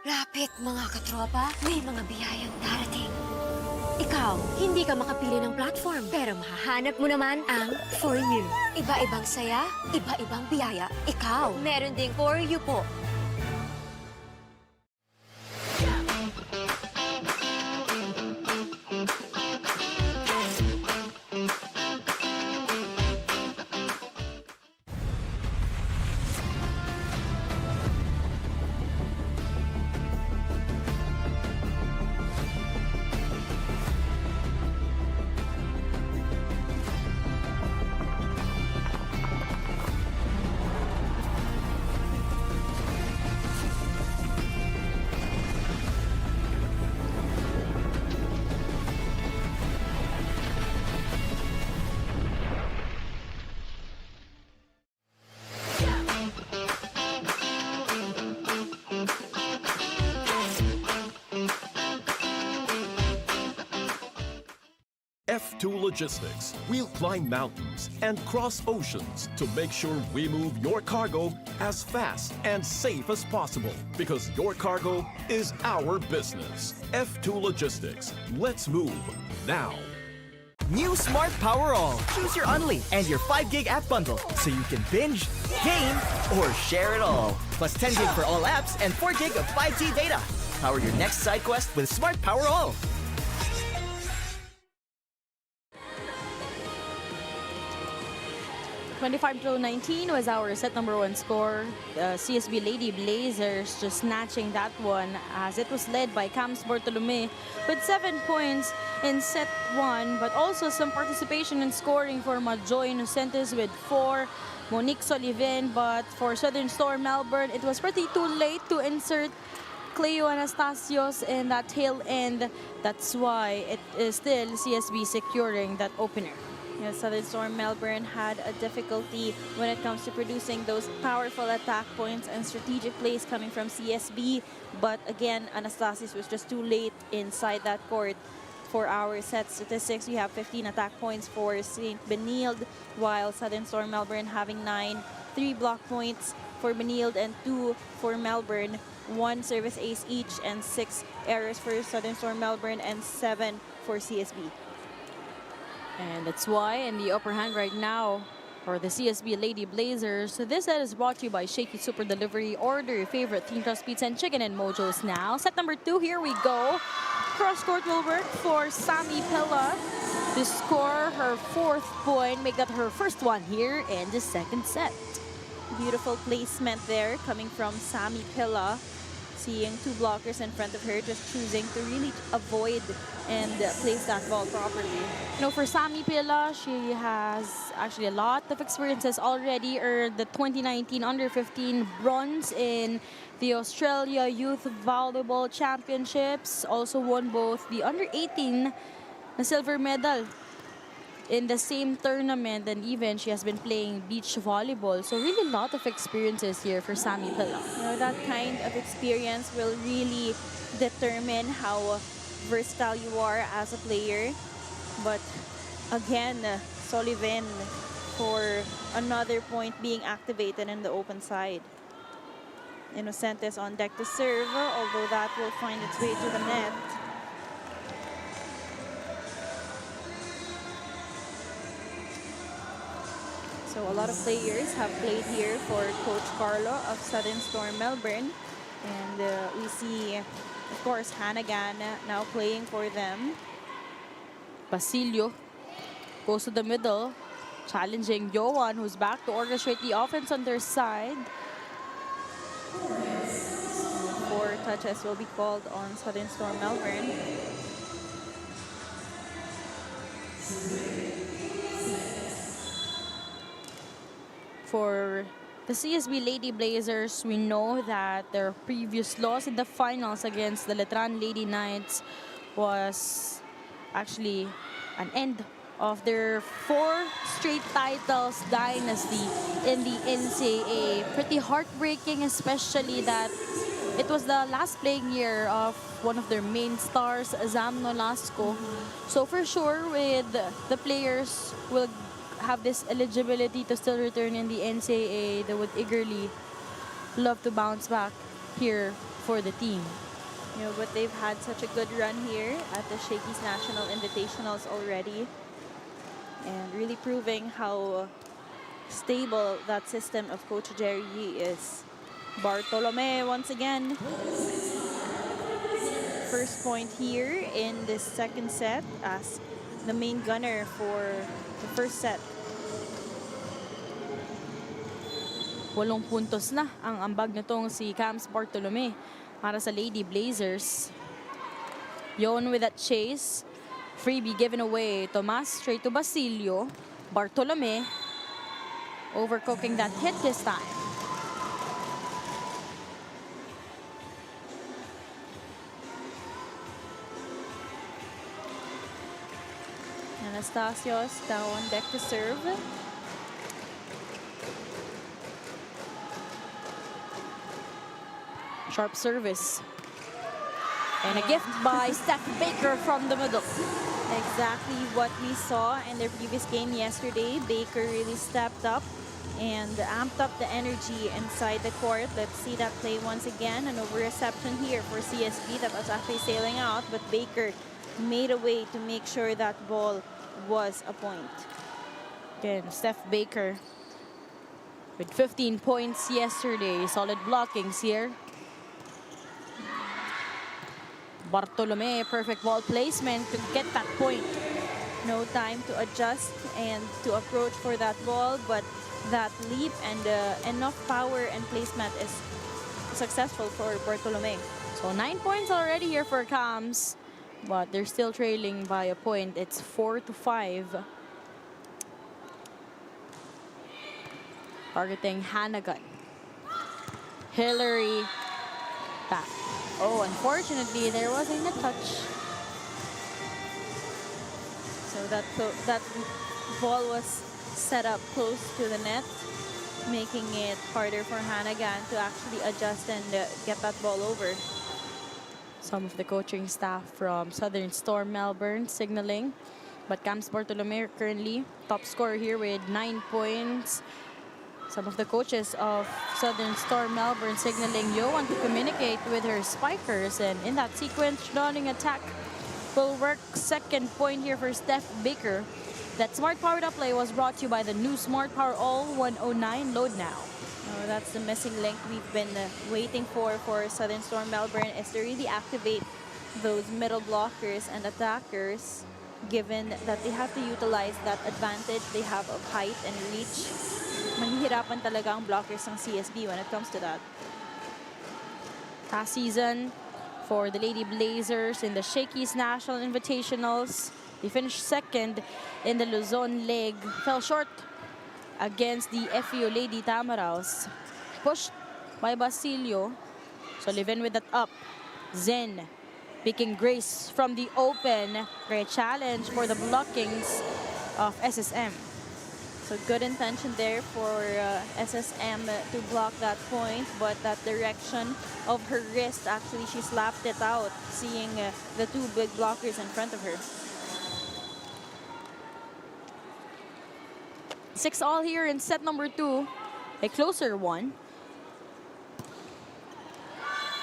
Lapit mga katropa, may mga biyayang darating. Ikaw, hindi ka makapili ng platform, pero mahahanap mo naman ang For You. Iba-ibang saya, iba-ibang biyaya. Ikaw, meron ding For You po.
F2 Logistics. We'll climb mountains and cross oceans to make sure we move your cargo as fast and safe as possible, because your cargo is our business. F2 Logistics. Let's move now.
New Smart Power All. Choose your Unli and your 5 gig app bundle so you can binge, game, or share it all. Plus 10 gig for all apps and 4 gig of 5G data. Power your next side quest with Smart Power All.
25-19 was our set number 1 score. The CSB Lady Blazers just snatching that one as it was led by Cams Bartolome with 7 points in set 1, but also some participation in scoring for Majoy Inocentes with 4, Monique Soliven, but for Southern Storm Melbourne, it was pretty too late to insert Cleo Anastasios in that tail end. That's why it is still CSB securing that opener.
Yeah, Southern Storm Melbourne had a difficulty when it comes to producing those powerful attack points and strategic plays coming from CSB. But again, Anastasios was just too late inside that court. For our set statistics, we have 15 attack points for Saint Benilde, while Southern Storm Melbourne having 9, 3 block points for Benilde and 2 for Melbourne, 1 service ace each, and 6 errors for Southern Storm Melbourne and 7 for CSB.
And that's why in the upper hand right now for the CSB Lady Blazers. So this set is brought to you by Shakey Super Delivery. Order your favorite Team Trust Pizza and Chicken and Mojos now. Set number 2, here we go. Cross court will work for Sammy Pilla to score her 4th point, make that her first one here in the second set.
Beautiful placement there coming from Sammy Pilla. Seeing 2 blockers in front of her, just choosing to really avoid and place that ball properly.
You know, for Sammy Pilla, she has actually a lot of experiences already. Earned the 2019 Under-15 bronze in the Australia Youth Volleyball Championships. Also won both the Under-18 silver medal in the same tournament, and even she has been playing beach volleyball. So really a lot of experiences here for Sammy Pilla.
You know, that kind of experience will really determine how versatile you are as a player. But again, Soliven for another point being activated in the open side. Inocentes on deck to serve, although that will find its way to the net. So a lot of players have played here for Coach Carlo of Southern Storm Melbourne. And we see, of course, Hannigan now playing for them.
Basilio goes to the middle, challenging Johan, who's back to orchestrate the offense on their side.
4 touches will be called on Southern Storm Melbourne.
For the CSB Lady Blazers, we know that their previous loss in the finals against the Letran Lady Knights was actually an end of their 4 straight titles dynasty in the NCAA. Pretty heartbreaking, especially that it was the last playing year of one of their main stars, Zam Nolasco. So for sure, with the players will have this eligibility to still return in the NCAA, they would eagerly love to bounce back here for the team.
You know, but they've had such a good run here at the Shakey's National Invitationals already. And really proving how stable that system of Coach Jerry Yee is. Bartolome once again. First point here in this second set as the main gunner for the first set.
8 puntos na ang ambag nitong si Cams Bartolome para sa Lady Blazers. Yon with that chase. Freebie given away. Tomas straight to Basilio. Bartolome overcooking that hit this time.
Anastasios now on deck to serve.
Sharp service. And a gift by Steph Baker from the middle.
Exactly what we saw in their previous game yesterday. Baker really stepped up and amped up the energy inside the court. Let's see that play once again. An over reception here for CSB that was actually sailing out, but Baker made a way to make sure that ball was a point.
Again, Steph Baker with 15 points yesterday. Solid blockings here. Bartolome, perfect ball placement to get that point.
No time to adjust and to approach for that ball, but that leap and enough power and placement is successful for Bartolome.
So 9 points already here for Cams, but they're still trailing by a point. It's 4-5. Targeting Hannigan. Hillary back. Oh, unfortunately, there wasn't a touch.
So that ball was set up close to the net, making it harder for Hannigan to actually adjust and get that ball over.
Some of the coaching staff from Southern Storm Melbourne signaling, but Cams Bartolome currently top scorer here with 9 points. Some of the coaches of Southern Storm Melbourne signaling Johan to communicate with her spikers, and in that sequence, dawning attack will work. Second point here for Steph Baker. That smart powered up play was brought to you by the new Smart Power All 109 Load Now.
Oh, that's the missing link we've been waiting for Southern Storm Melbourne, is to really activate those middle blockers and attackers, given that they have to utilize that advantage they have of height and reach. Mahihirapan talaga ang blockers ng CSB when it comes to that.
Past season for the Lady Blazers in the Shakey's National Invitationals, they finished second in the Luzon leg, fell short against the FEO Lady Tamaraws. Pushed by Basilio. Sullivan with that up. Zen picking Grace from the open. Great challenge for the blockings of SSM.
So good intention there for SSM to block that point, but that direction of her wrist, actually she slapped it out, seeing the two big blockers in front of her.
6-all here in set number 2. A closer one.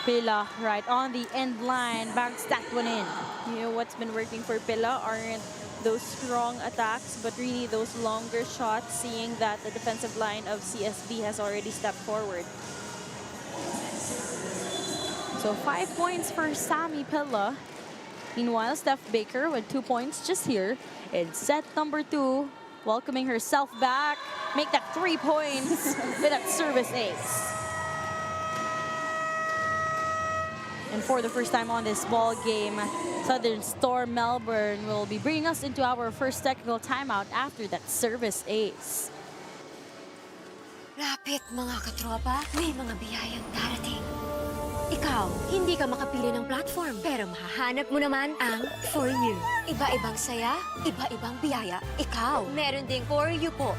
Pila right on the end line, banks that one in.
You know what's been working for Pila aren't those strong attacks, but really those longer shots, seeing that the defensive line of CSB has already stepped forward.
So 5 points for Sammy Pilla. Meanwhile, Steph Baker with 2 points just here in set number 2, welcoming herself back. Make that 3 points with that service ace. And for the first time on this ball game, Southern Storm Melbourne will be bringing us into our first technical timeout after that service ace.
Lapit mga katropa, may mga biyayang darating. Ikaw, hindi ka makapili ng platform, pero mahahanap mo naman ang For You. Iba-ibang saya, iba-ibang biyaya. Ikaw, meron ding For You po.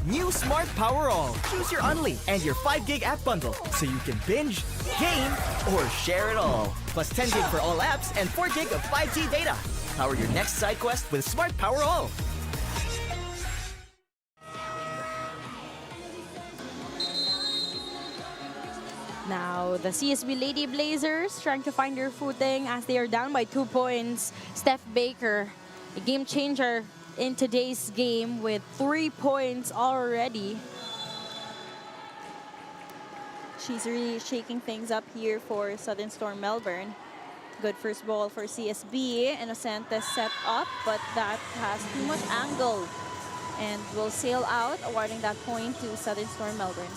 New Smart Power All. Choose your Unli and your 5 gig app bundle so you can binge, game, or share it all. Plus 10 gig for all apps and 4 gig of 5G data. Power your next side quest with Smart Power All.
Now, the CSB Lady Blazers trying to find their footing as they are down by 2 points. Steph Baker, a game changer in today's game with 3 points already.
She's really shaking things up here for Southern Storm Melbourne. Good first ball for CSB. Innocentes set up, but that has too much angle and will sail out, awarding that point to Southern Storm Melbourne.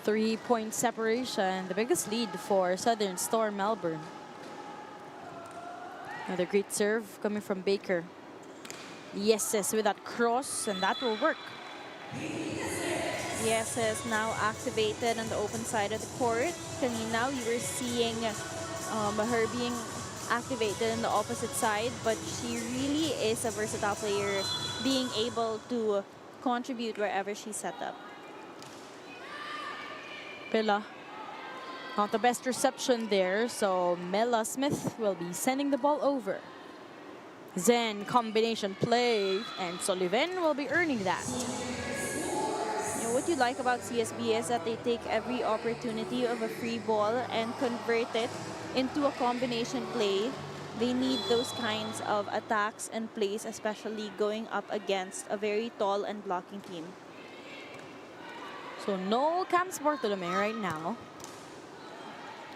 Three-point separation, the biggest lead for Southern Storm Melbourne. Another great serve coming from Baker. Yes, with that cross, and that will work.
Yes, is now activated on the open side of the court. Kanina, we were seeing her being activated on the opposite side, but she really is a versatile player, being able to contribute wherever she's set up.
Pilla, not the best reception there, so Mela Smith will be sending the ball over. Zen combination play, and Sullivan will be earning that.
What you like about CSB is that they take every opportunity of a free ball and convert it into a combination play. They need those kinds of attacks and plays, especially going up against a very tall and blocking team.
So no Camps Bartolome right now.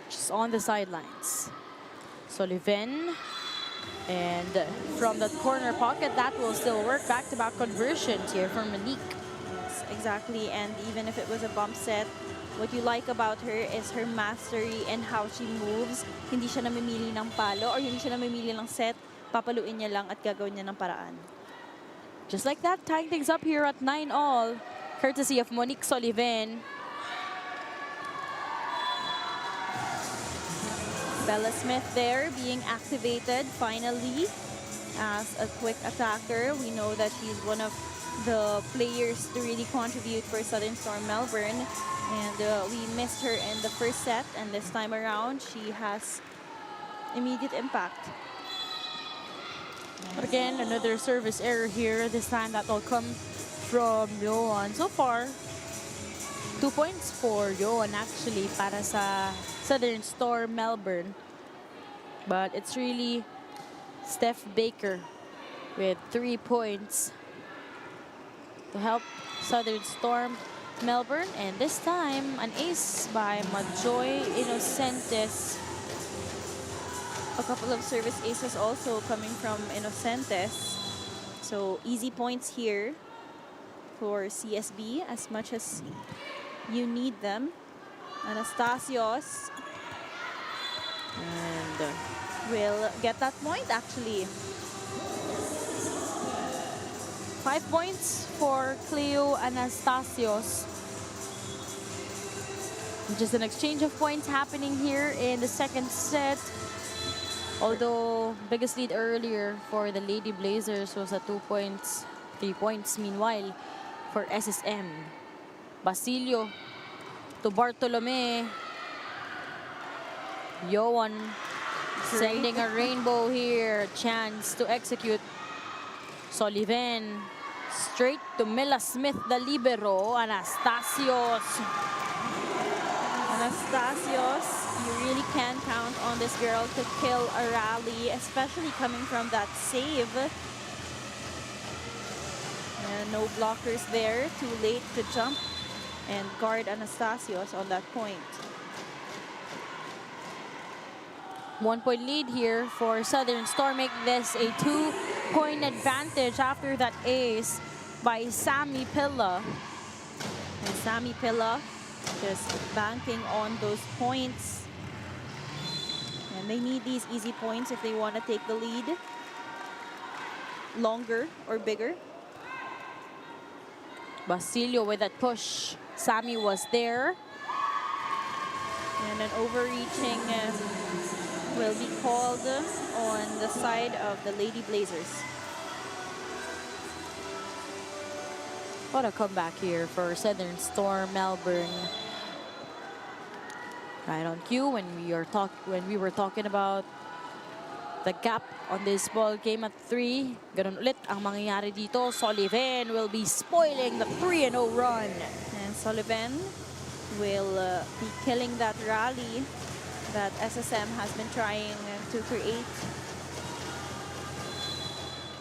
Just on the sidelines. Sullivan. And from that corner pocket, that will still work. Back-to-back conversions here for Monique.
Yes, exactly. And even if it was a bump set, what you like about her is her mastery and how she moves. Hindi siya namimili ng palo or hindi siya namimili ng set. Papaluin niya lang at gagawin niya ng paraan.
Just like that, tying things up here at 9-all. Courtesy of Monique Sullivan.
Bella Smith there being activated finally as a quick attacker. We know that she's one of the players to really contribute for Southern Storm Melbourne. And we missed her in the first set, and this time around she has immediate impact.
But again, another service error here. This time that will come from Yohan. So far, 2 points for Yohan actually para sa Southern Storm Melbourne. But it's really Steph Baker with 3 points to help Southern Storm Melbourne. And this time, an ace by Majoy Innocentes.
A couple of service aces also coming from Innocentes. So easy points here for CSB as much as you need them. Anastasios and will get that point actually.
5 points for Cleo Anastasios. Just an exchange of points happening here in the second set. Although biggest lead earlier for the Lady Blazers was at 2 points, 3 points. Meanwhile, for SSM, Basilio to Bartolome. Yohan Sending a rainbow here. Chance to execute. Soliven straight to Mila Smith, the libero. Anastasios.
Anastasios, you really can count on this girl to kill a rally, especially coming from that save. And no blockers there. Too late to jump and guard Anastasios on that point.
1 point lead here for Southern Storm. Make this a 2-point advantage after that ace by Sammy Pilla.
And Sammy Pilla just banking on those points. And they need these easy points if they want to take the lead longer or bigger.
Basilio with that push. Sammy was there.
And an overreaching will be called on the side of the Lady Blazers.
What a comeback here for Southern Storm Melbourne. Right on cue when we were talking about the gap on this ball game at 3. Ganun ulit ang mangyayari dito. Soliven will be spoiling the 3-0 run.
And Sullivan will be killing that rally that SSM has been trying to create.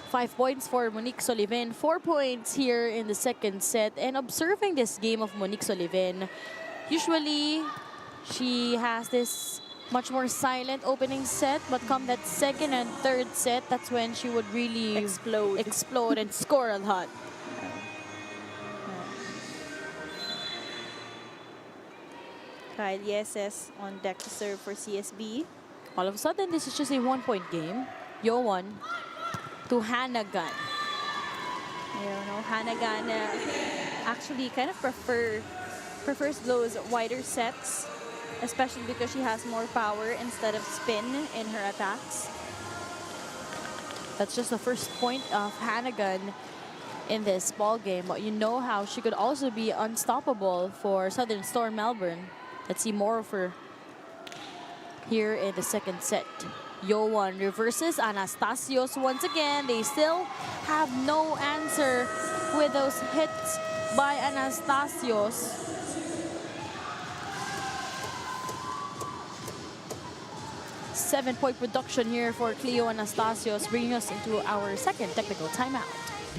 5 points for Monique Sullivan. 4 points here in the second set. And observing this game of Monique Sullivan, usually she has this much more silent opening set, but come that second and third set, that's when she would really explode and score a lot.
Kyle Yeses on deck to serve for CSB.
All of a sudden, this is just a 1-point game. Yowan to Hanagan.
You know, Hanagan actually kind of prefers those wider sets, especially because she has more power instead of spin in her attacks.
That's just the first point of Hanagan in this ball game, but you know how she could also be unstoppable for Southern Storm Melbourne. Let's see more of her here in the second set. Yowan reverses Anastasios once again. They still have no answer with those hits by Anastasios. Seven-point production here for Cleo Anastasios, bringing us into our second technical timeout.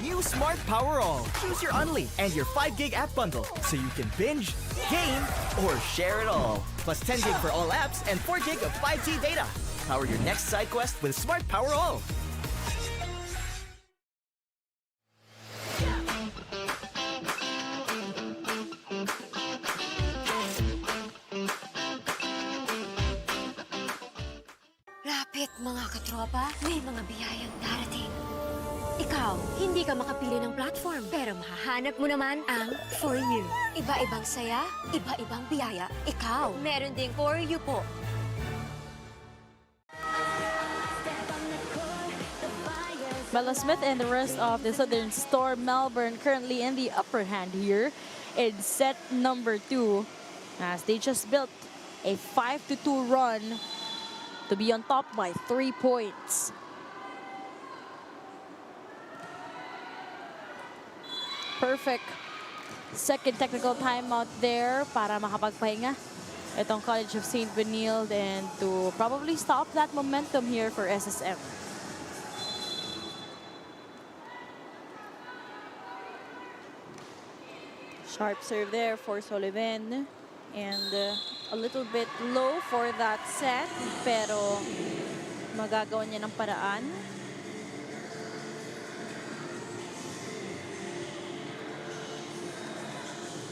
New Smart Power All. Choose your Unli and your 5 gig app bundle so you can binge, game, or share it all. Plus 10 gig for all apps and 4 gig of 5G data. Power your next side quest with Smart Power All.
Lapit mga katropa, may mga biyayang darating. Ikaw, hindi ka makapili ng platform, pero mahahanap mo naman ang For You. Iba-ibang saya, iba-ibang biyaya. Ikaw, meron ding For You po.
Bella Smith and the rest of the Southern Storm Melbourne currently in the upper hand here in set number 2, as they just built a 5-2 run to be on top by 3 points. Perfect second technical timeout there para makapagpahinga itong College of Saint Benilde and to probably stop that momentum here for SSM.
Sharp serve there for Sullivan. And a little bit low for that set, pero magagawa niya ng paraan.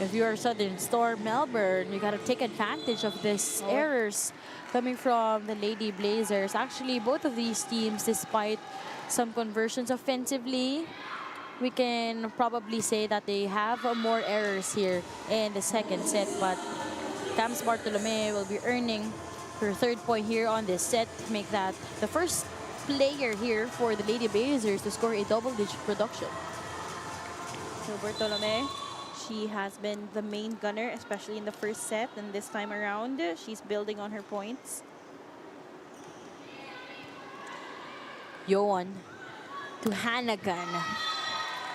If you are Southern Storm Melbourne, you gotta take advantage of these errors coming from the Lady Blazers. Actually, both of these teams, despite some conversions offensively, we can probably say that they have more errors here in the second set. But Cams Bartolome will be earning her third point here on this set to make that the first player here for the Lady Blazers to score a double-digit production.
So Bartolome, she has been the main gunner, especially in the first set, and this time around, she's building on her points.
Yoan to Hannigan.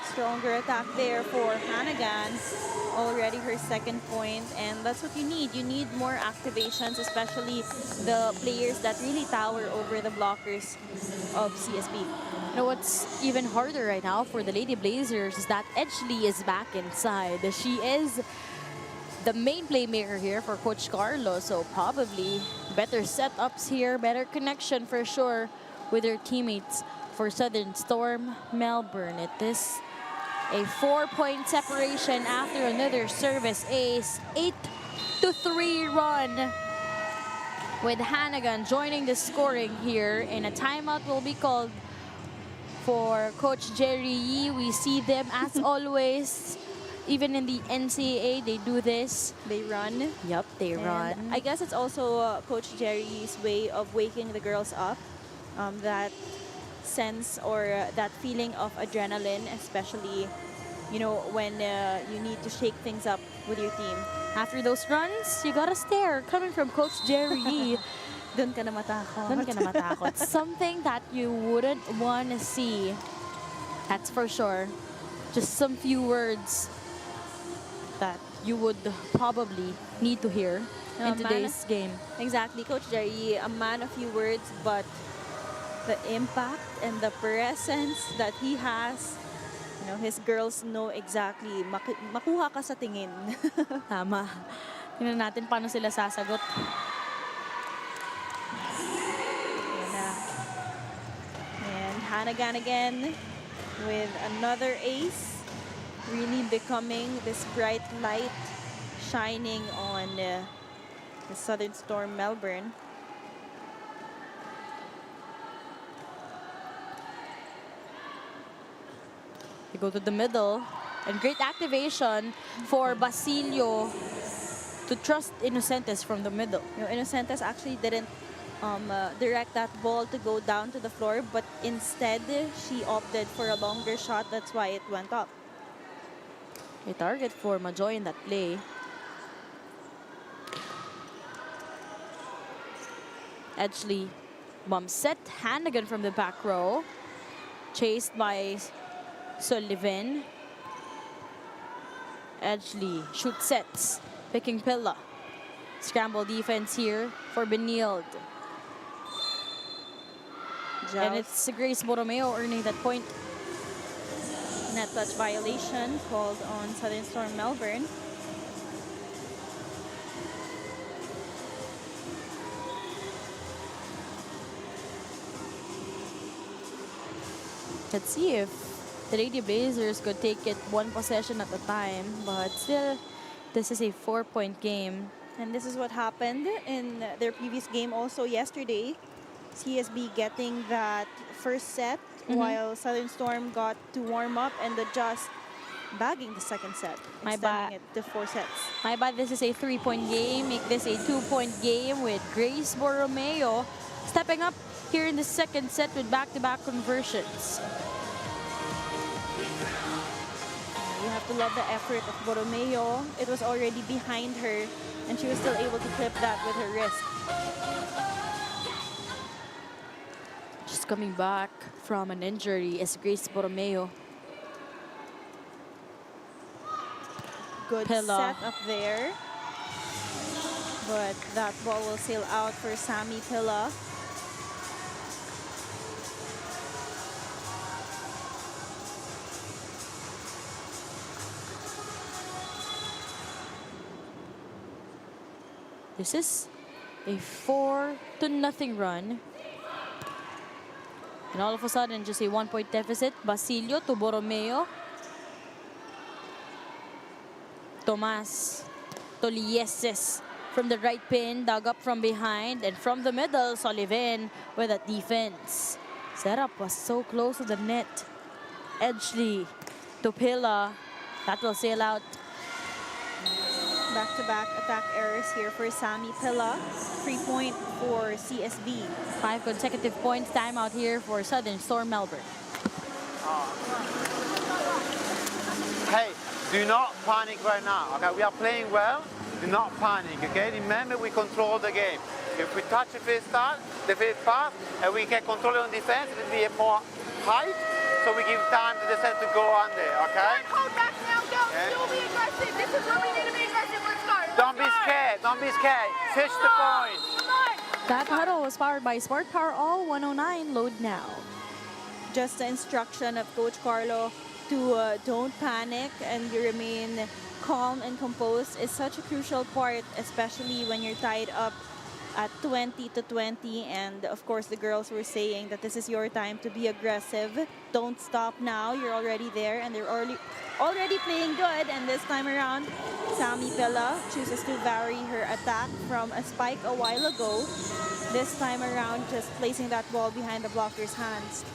Stronger attack there for Hannigan. Already her second point, and that's what you need. You need more activations, especially the players that really tower over the blockers of CSB.
You know what's even harder right now for the Lady Blazers is that Edgley is back inside. She is the main playmaker here for Coach Carlo, so probably better setups here, better connection for sure with her teammates for Southern Storm Melbourne. It is a 4-point separation after another service ace. 8-3 run with Hannigan joining the scoring here, and a timeout will be called for Coach Jerry Yee. We see them as always. Even in the NCAA, they do this.
They run.
Yep, they
And
run.
I guess it's also Coach Jerry's way of waking the girls up. That sense or that feeling of adrenaline, especially, you know, when you need to shake things up with your team.
After those runs, you gotta stare. Coming from Coach Jerry Yee,
Doon ka na matakot.
doon ka na matakot. Something that you wouldn't want to see. That's for sure. Just some few words that you would probably need to hear in today's game.
Exactly, Coach Jerry, a man of few words, but the impact and the presence that he has, you know, his girls know exactly. Makuha ka sa tingin.
Tama. Tingnan natin paano sila sasagot.
Yan na. And Hannigan again with another ace. Really becoming this bright light shining on the Southern Storm Melbourne.
They go to the middle. And great activation for Basilio to trust Innocentes from the middle.
You know, Innocentes actually didn't direct that ball to go down to the floor, but instead she opted for a longer shot. That's why it went up.
A target for Majoy in that play. Edgley bump set. Hannigan from the back row. Chased by Sullivan. Edgley shoot sets. Picking Pilla. Scramble defense here for Benilde. And it's Grace Borromeo earning that point.
Net touch violation called on Southern Storm Melbourne.
Let's see if the Lady Blazers could take it one possession at a time, but still, this is a 4-point game.
And this is what happened in their previous game also yesterday. CSB getting that first set while Southern Storm got to warm up and adjust, bagging the second set, extending it to 4 sets.
My bad, this is a 3-point game. Make this a 2-point game with Grace Borromeo stepping up here in the second set with back-to-back conversions.
You have to love the effort of Borromeo. It was already behind her, and she was still able to clip that with her wrist.
Just coming back from an injury is Grace Borromeo.
Good
Pilla.
set up there. But that ball will sail out for Sammy Pilla.
This is a 4-0 run. And all of a sudden, just a 1-point deficit. Basilio to Borromeo. Tomas Tolieses from the right pin, dug up from behind, and from the middle, Sullivan with that defense. Setup was so close to the net. Edgley to Pilla. That will sail out.
Back-to-back attack errors here for Sammy Pilla. 3-point for CSB.
5 consecutive points. Timeout here for Southern Storm Melbourne.
Hey, do not panic right now, okay? We are playing well. Do not panic, okay? Remember, we control the game. If we touch the first pass, and we can control it on defense, it will be more height, so we give time to the set to go under, okay?
Hold back now, go. Still be aggressive. This is where we need to be aggressive. Let's go.
Don't be scared, don't be scared. Fish the point.
Come on.
That huddle was powered by Smart Power All 109. Load now.
Just the instruction of Coach Carlo to don't panic and you remain calm and composed is such a crucial part, especially when you're tied up at 20-20. And of course, the girls were saying that this is your time to be aggressive. Don't stop now. You're already there, and they're already playing good. And this time around, Sammy Pilla chooses to vary her attack from a spike a while ago. This time around, just placing that ball behind the blocker's hands.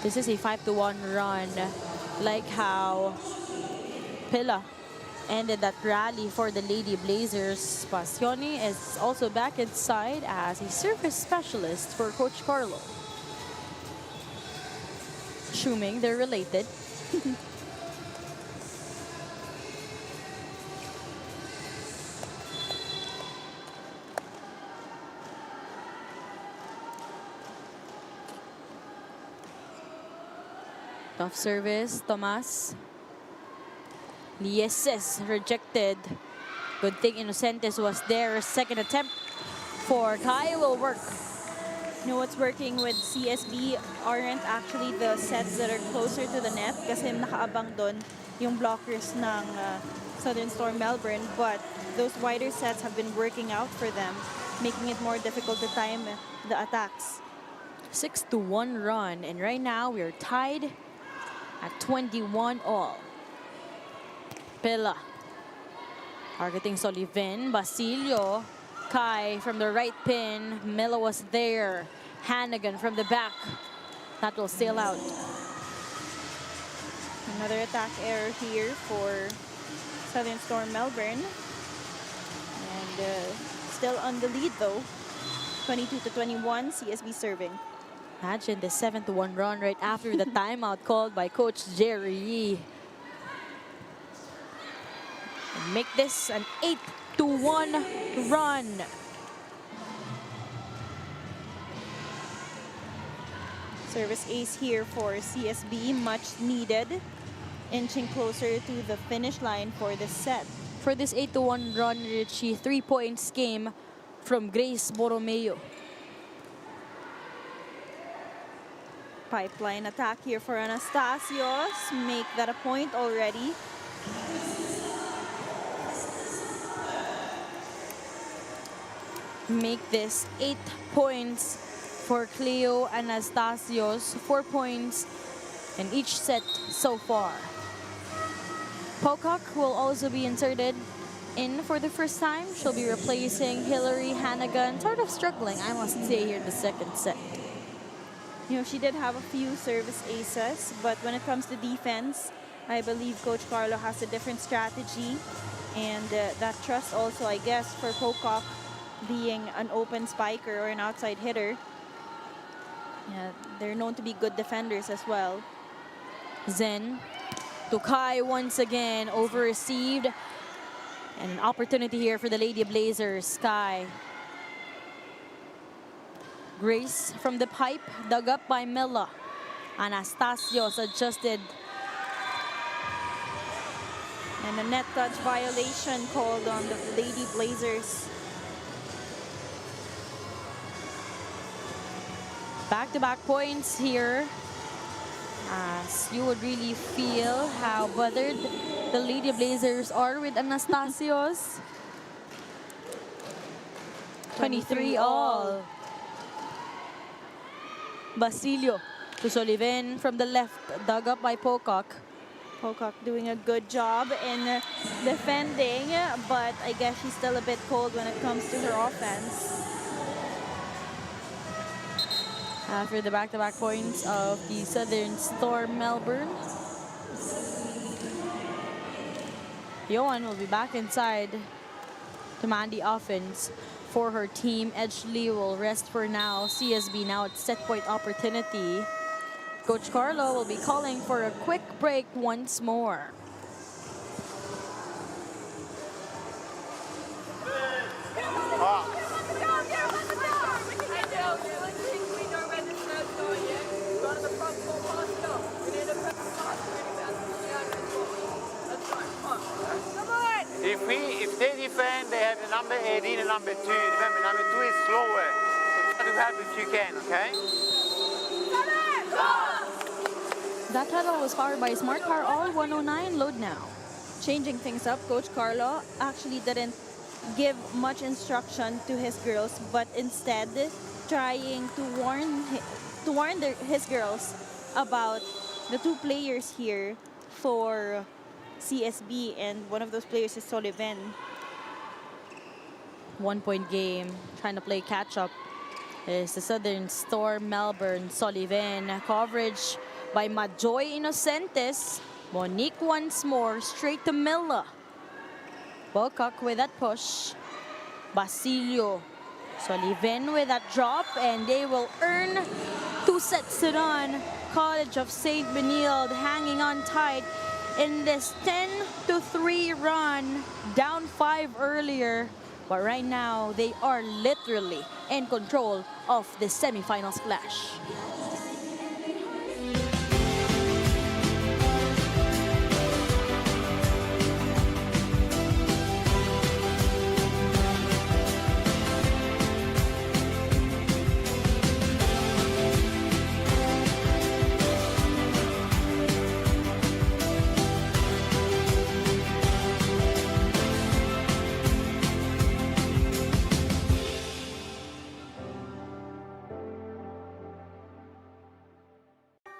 This is a 5-1 run, like how Pilla ended that rally for the Lady Blazers. Passioni is also back inside as a service specialist for Coach Carlo. Assuming they're related. Tough service, Tomas. Yeses rejected. Good thing Inocentes was there. Second attempt for Kai will work.
You know what's working with CSB aren't actually the sets that are closer to the net kasi nakaabang doon yung blockers ng Southern Storm Melbourne, but those wider sets have been working out for them, making it more difficult to time the attacks.
6-1 run, and right now we're tied at 21 all. Pilla targeting Soliven, Basilio, Kai from the right pin, Mela was there, Hannigan from the back. That will sail out.
Another attack error here for Southern Storm Melbourne. And still on the lead though. 22-21, CSB serving.
Imagine the 7-1 run right after the timeout called by Coach Jerry Yee. And make this an 8-1 run.
Service ace here for CSB, much needed. Inching closer to the finish line for this set.
For this 8-1 run, Richie, 3 points came from Grace Borromeo.
Pipeline attack here for Anastasios. Make that a point already.
Make this 8 points for Cleo Anastasios. 4 points in each set so far. Pocock will also be inserted in for the first time. She'll be replacing Hillary Hannigan. Sort of struggling, I must say, here in the second set.
You know, she did have a few service aces, but when it comes to defense, I believe Coach Carlo has a different strategy. And that trust also, I guess, for Pocock being an open spiker or an outside hitter. Yeah, they're known to be good defenders as well.
Zen to Kai once again, over-received. And an opportunity here for the Lady Blazers. Kai. Grace from the pipe, dug up by Mela. Anastasios adjusted.
And a net touch violation called on the Lady Blazers.
Back-to-back points here. As you would really feel how bothered the Lady Blazers are with Anastasios. 23 all. Basilio to Soliven from the left, dug up by Pocock.
Pocock doing a good job in defending, but I guess she's still a bit cold when it comes to her offense.
After the back-to-back points of the Southern Storm Melbourne. Johan will be back inside to man the offense for her team. Edgley will rest for now. CSB now at set point opportunity. Coach Carlo will be calling for a quick break once more.
if they defend, they have the number 18 and number 2. Remember, number 2 is slower. So try to help if you can, okay?
That huddle was powered by Smart Car All 109. Load now.
Changing things up, Coach Carlo actually didn't give much instruction to his girls, but instead trying to warn his girls about the two players here for CSB, and one of those players is Sullivan.
1 point game, trying to play catch up is the Southern Storm Melbourne. Sullivan coverage by Majoy Inocentes. Monique once more, straight to Miller. Bokak with that push. Basilio. Sullivan with that drop, and they will earn 2 sets to none. College of Saint Benilde hanging on tight in this 10-3 run. Down 5 earlier, but right now they are literally in control of the semifinal splash.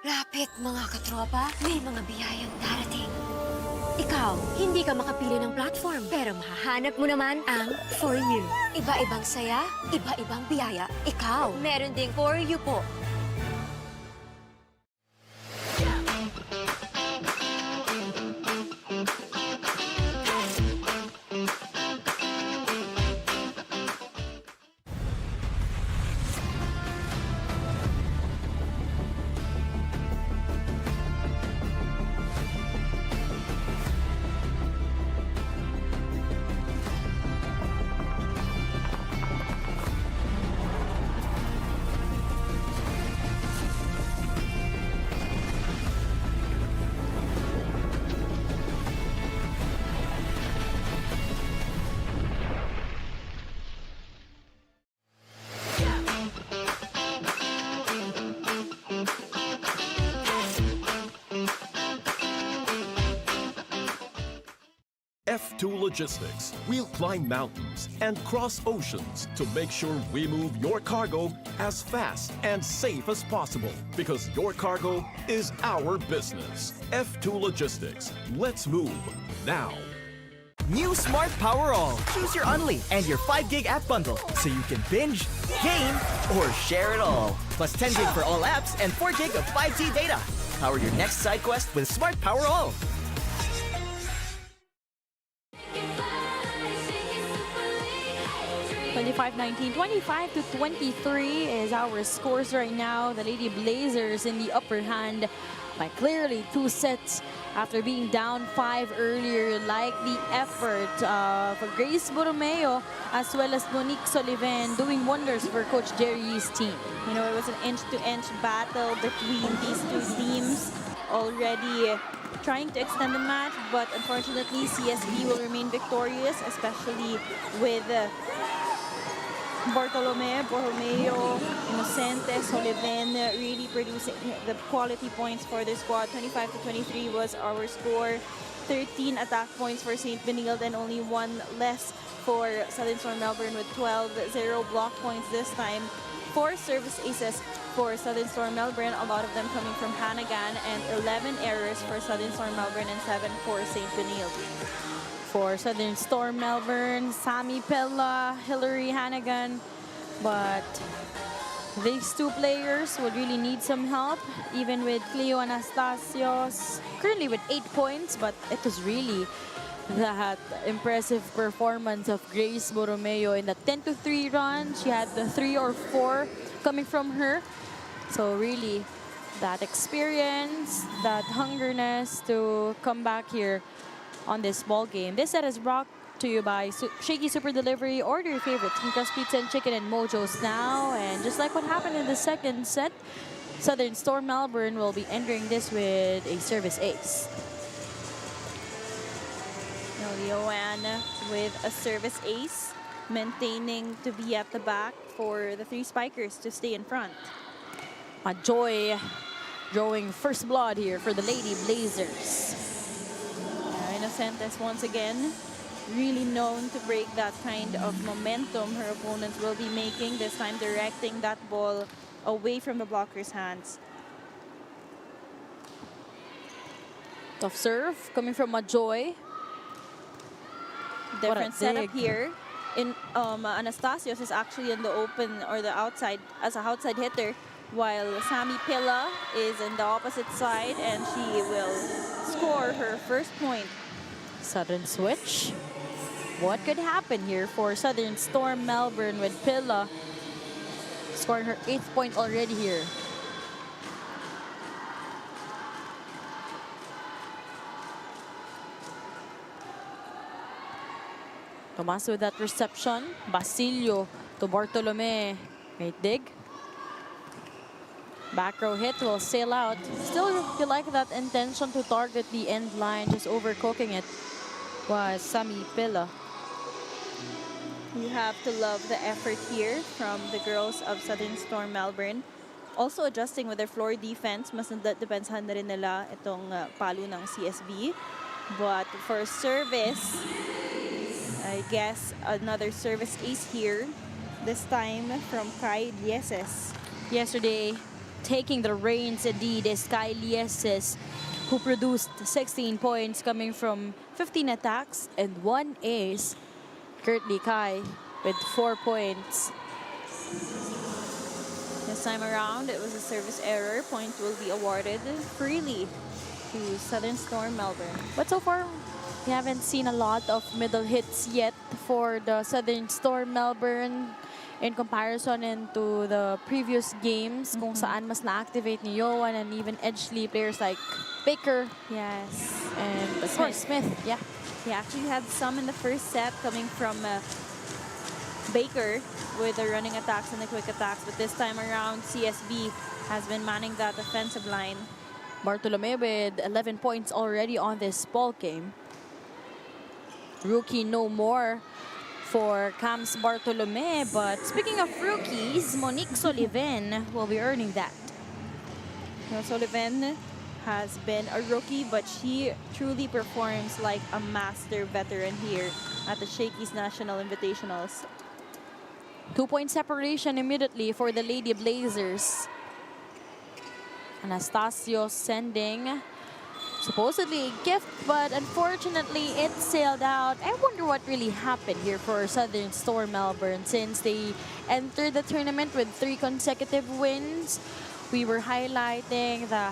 Lapit mga katropa, may mga biyayang darating. Ikaw, hindi ka makapili ng platform, pero mahahanap mo naman ang For You. Iba-ibang saya, iba-ibang biyaya. Ikaw, meron ding For You po.
F2 Logistics. We'll climb mountains and cross oceans to make sure we move your cargo as fast and safe as possible, because your cargo is our business. F2 Logistics. Let's move now.
New Smart Power All. Choose your Unli and your 5 gig app bundle so you can binge, game, or share it all. Plus 10 gig for all apps and 4 gig of 5G data. Power your next side quest with Smart Power All.
25-19, 25-23 is our scores right now. The Lady Blazers in the upper hand by clearly 2 sets after being down 5 earlier. Like the effort for Grace Borromeo as well as Monique Sullivan doing wonders for Coach Jerry's team.
You know, it was an inch-to-inch battle between these two teams, already trying to extend the match, but unfortunately CSB will remain victorious, especially with Borromeo, Inocente, Sullivan really producing the quality points for the squad. 25-23 was our score. 13 attack points for Saint Benilde and only 1 less for Southern Storm Melbourne with 12. 0 block points this time. 4 service aces for Southern Storm Melbourne, a lot of them coming from Hannigan, and 11 errors for Southern Storm Melbourne and 7 for Saint Benilde.
For Southern Storm Melbourne, Sammy Pella, Hillary Hannigan, but these two players would really need some help, even with Cleo Anastasios currently with 8 points, but it was really that impressive performance of Grace Borromeo in the 10-3 run. She had the 3 or 4 coming from her, so really that experience, that hungerness to come back here on this ball game. This set is brought to you by Shakey Super Delivery. Order your favorites, Crust Pizza and Chicken and Mojo's now. And just like what happened in the second set, Southern Storm Melbourne will be entering this with a service ace.
You know, Joanne with a service ace, maintaining to be at the back for the three spikers to stay in front.
Joy drawing first blood here for the Lady Blazers.
Innocentes once again, really known to break that kind of momentum her opponents will be making, this time directing that ball away from the blocker's hands.
Tough serve coming from Joy.
Different setup
dig.
here. Anastasios is actually in the open or the outside as a outside hitter, while Sammy Pilla is in the opposite side, and she will score her first point.
Sudden switch. What could happen here for Southern Storm Melbourne with Pilla scoring her 8th point already here? Tomas with that reception. Basilio to Bartolome. Great dig. Back row hit will sail out. Still, you like that intention to target the end line, just overcooking it was Sammy Pilla.
You have to love the effort here from the girls of Southern Storm Melbourne. Also adjusting with their floor defense. Mas depensahan na rin nila itong palo ng CSB. But for service, I guess another service ace here. This time from Kai Lieses.
Yesterday, taking the reins indeed is Kai Lieses, who produced 16 points coming from 15 attacks and 1 ace. Currently Kai with 4 points.
This time around, it was a service error. Point will be awarded freely to Southern Storm Melbourne.
But so far, we haven't seen a lot of middle hits yet for the Southern Storm Melbourne in comparison into the previous games, kung saan mas na-activate ni Yoan and even Edgeley players like Baker.
Yes.
And of course, Smith. Yeah.
He actually had some in the first set coming from Baker with the running attacks and the quick attacks. But this time around, CSB has been manning that offensive line.
Bartolome with 11 points already on this ball game. Rookie no more for Cams Bartolome. But speaking of rookies, Monique Soliven will be earning that.
Soliven has been a rookie, but she truly performs like a master veteran here at the Shakey's National Invitationals.
2-point separation immediately for the Lady Blazers. Anastasio sending supposedly a gift, but unfortunately it sailed out. I wonder what really happened here for Southern Storm Melbourne since they entered the tournament with 3 consecutive wins. We were highlighting the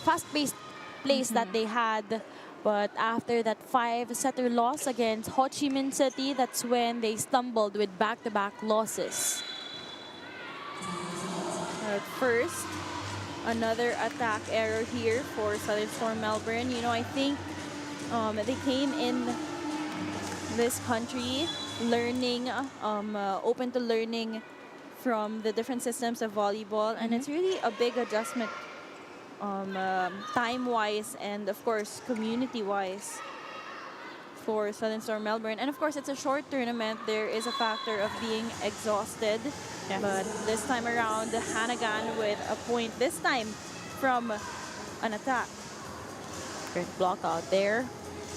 fast-paced plays that they had, but after that 5-setter loss against Ho Chi Minh City, that's when they stumbled with back-to-back losses.
At first, another attack error here for Southern Storm Melbourne. You know, I think they came in this country learning, open to learning from the different systems of volleyball, and it's really a big adjustment time-wise and of course community-wise for Southern Storm Melbourne. And of course it's a short tournament. There is a factor of being exhausted. Yes. But this time around, Hannigan with a point, this time from an attack.
Great block out there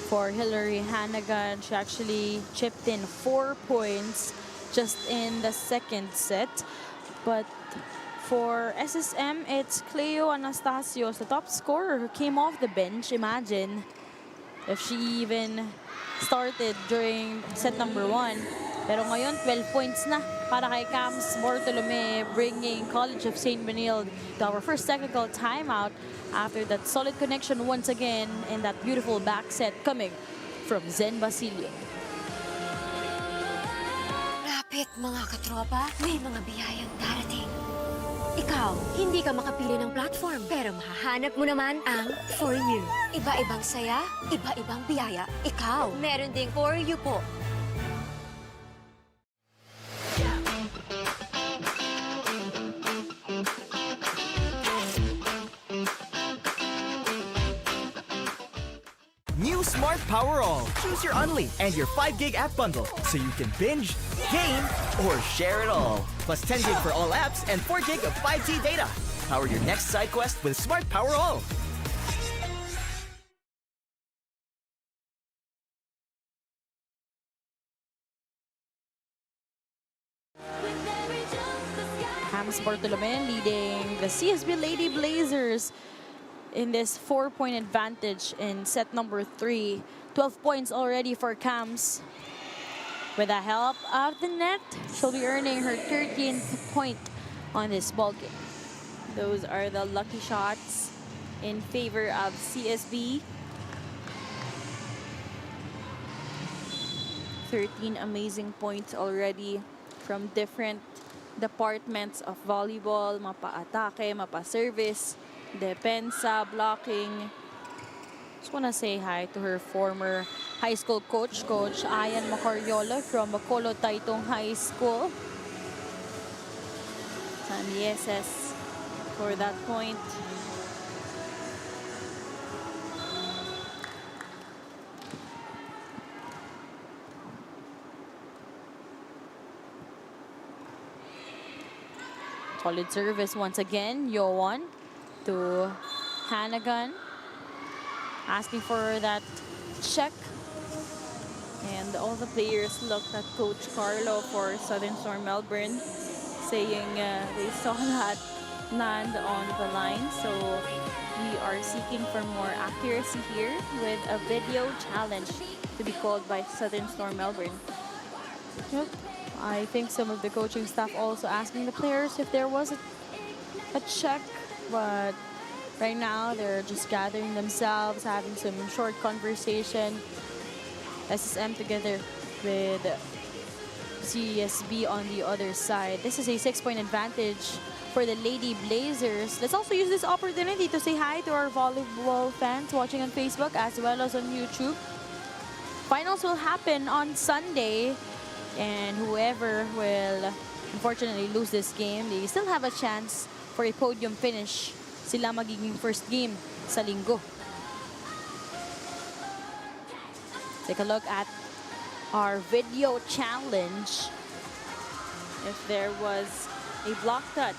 for Hillary Hannigan. She actually chipped in 4 points just in the second set. But for SSM, it's Cleo Anastasios, the top scorer, who came off the bench. Imagine if she even started during set number 1. Pero ngayon, 12 points na para kay Cams Bartolome, bringing College of Saint Benilde to our first technical timeout after that solid connection once again in that beautiful back set coming from Zen Basilio.
Lapit mga katropa, may mga biyayang darating. Ikaw, hindi ka makapili ng platform, pero mahahanap mo naman ang For You. Iba-ibang saya, iba-ibang biyaya. Ikaw, meron ding For You po.
New Smart Power All. choose your Unli and your 5 gig app bundle so you can binge, game, or share it all. Plus 10 gig for all apps and 4 gig of 5G data. Power your next side quest with Smart Power All.
With every jump, the sky.
Hams Bartolome leading the CSB Lady Blazers in this 4-point advantage in set number 3. 12 points already for Cams. With the help of the net, she'll be earning her 13th point on this ball game.
Those are the lucky shots in favor of CSB. 13 amazing points already from different departments of volleyball, mapa-atake, mapa-service, depensa, blocking.
Just want to say hi to her former high school coach, Coach Ayan Macariola from Bacolod Taitong High School.
San Yeses for that point.
Solid service once again. Yowan to Hannigan. Asking for that check.
And all the players looked at Coach Carlo for Southern Storm Melbourne, saying they saw that land on the line. So we are seeking for more accuracy here with a video challenge to be called by Southern Storm Melbourne.
Yep. I think some of the coaching staff also asking the players if there was a check, but right now they're just gathering themselves, having some short conversation. SSM together with CSB on the other side. This is a 6-point advantage for the Lady Blazers. Let's also use this opportunity to say hi to our volleyball fans watching on Facebook as well as on YouTube. Finals will happen on Sunday, and whoever will unfortunately lose this game, they still have a chance for a podium finish. Sila magiging first game sa linggo. Take a look at our video challenge.
If there was a block touch,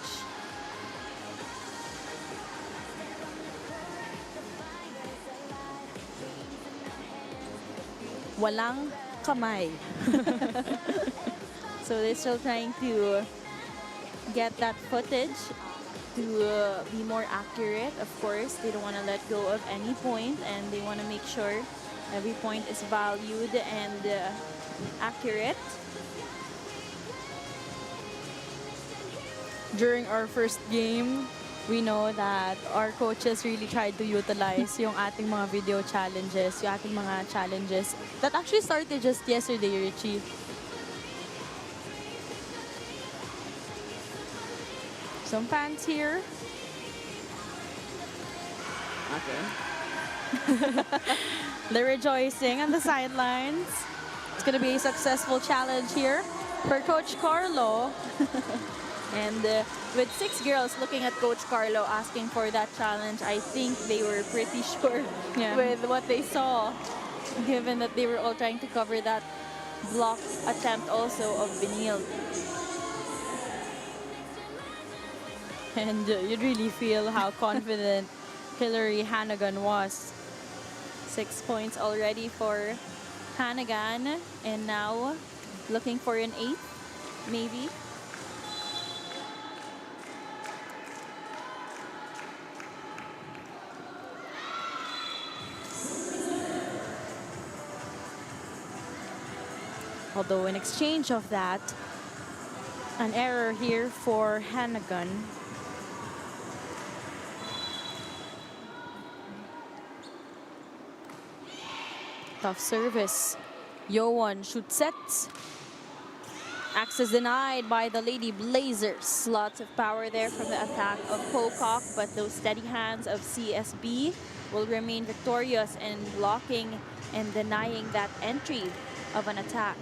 Walang kamay.
so they're still trying to get that footage to be more accurate. Of course, they don't want to let go of any point, and they want to make sure every point is valued and accurate.
During our first game, we know that our coaches really tried to utilize yung ating mga video challenges, yung ating mga challenges that actually started just yesterday, Richie. Some fans here. Okay. They're rejoicing on the sidelines. It's going to be a successful challenge here for Coach Carlo.
And with 6 girls looking at Coach Carlo asking for that challenge, I think they were pretty sure with what they saw, given that they were all trying to cover that block attempt also of Benilde.
And you'd really feel how confident Hillary Hannigan was.
6 points already for Hannigan, and now looking for an 8th, maybe.
Although in exchange of that, an error here for Hannigan. Tough service. Yowan shoots sets. Access denied by the Lady Blazers.
Lots of power there from the attack of Pocock, but those steady hands of CSB will remain victorious in blocking and denying that entry of an attack.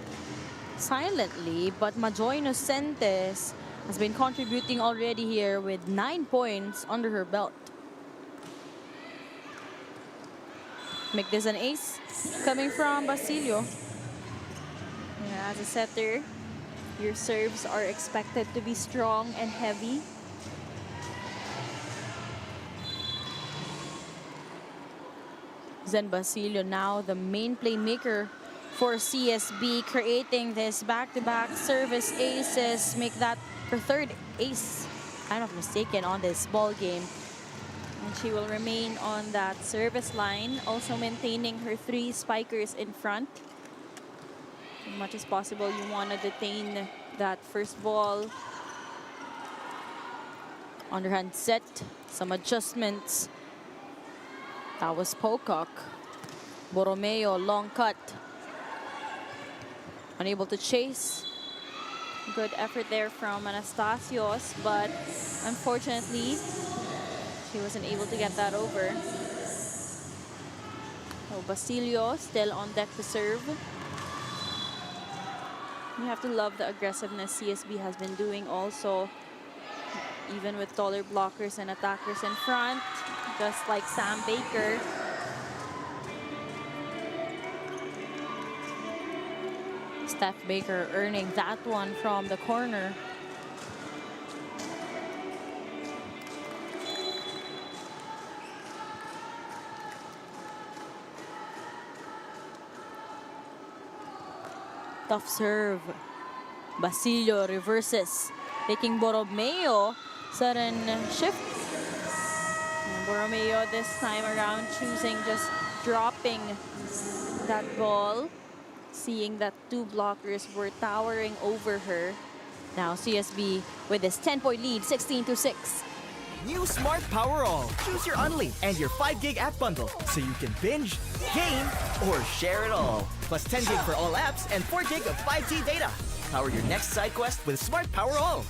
Silently, but Majoy Nocentes has been contributing already here with 9 points under her belt. Make this an ace coming from Basilio.
Yeah, as a setter, your serves are expected to be strong and heavy.
Zen Basilio now the main playmaker for CSB, creating this back-to-back service aces, make that her third ace, if I'm not mistaken, on this ball game.
And she will remain on that service line, also maintaining her 3 spikers in front. As much as possible, you want to detain that first ball.
Underhand set, some adjustments. That was Pocock. Borromeo, long cut. Unable to chase.
Good effort there from Anastasios, but unfortunately, she wasn't able to get that over. So Basilio still on deck to serve. You have to love the aggressiveness CSB has been doing also, even with taller blockers and attackers in front, just like Sam Baker.
Steph Baker earning that one from the corner. Tough serve. Basilio reverses, taking Borromeo. Sudden shift.
And Borromeo this time around choosing just dropping that ball, seeing that 2 blockers were towering over her.
Now CSB with this 10-point lead, 16-6.
New Smart Power All. Choose your Unli and your 5 gig app bundle so you can binge, game, or share it all. Plus 10 gig for all apps and 4 gig of 5G data. Power your next side quest with Smart Power All.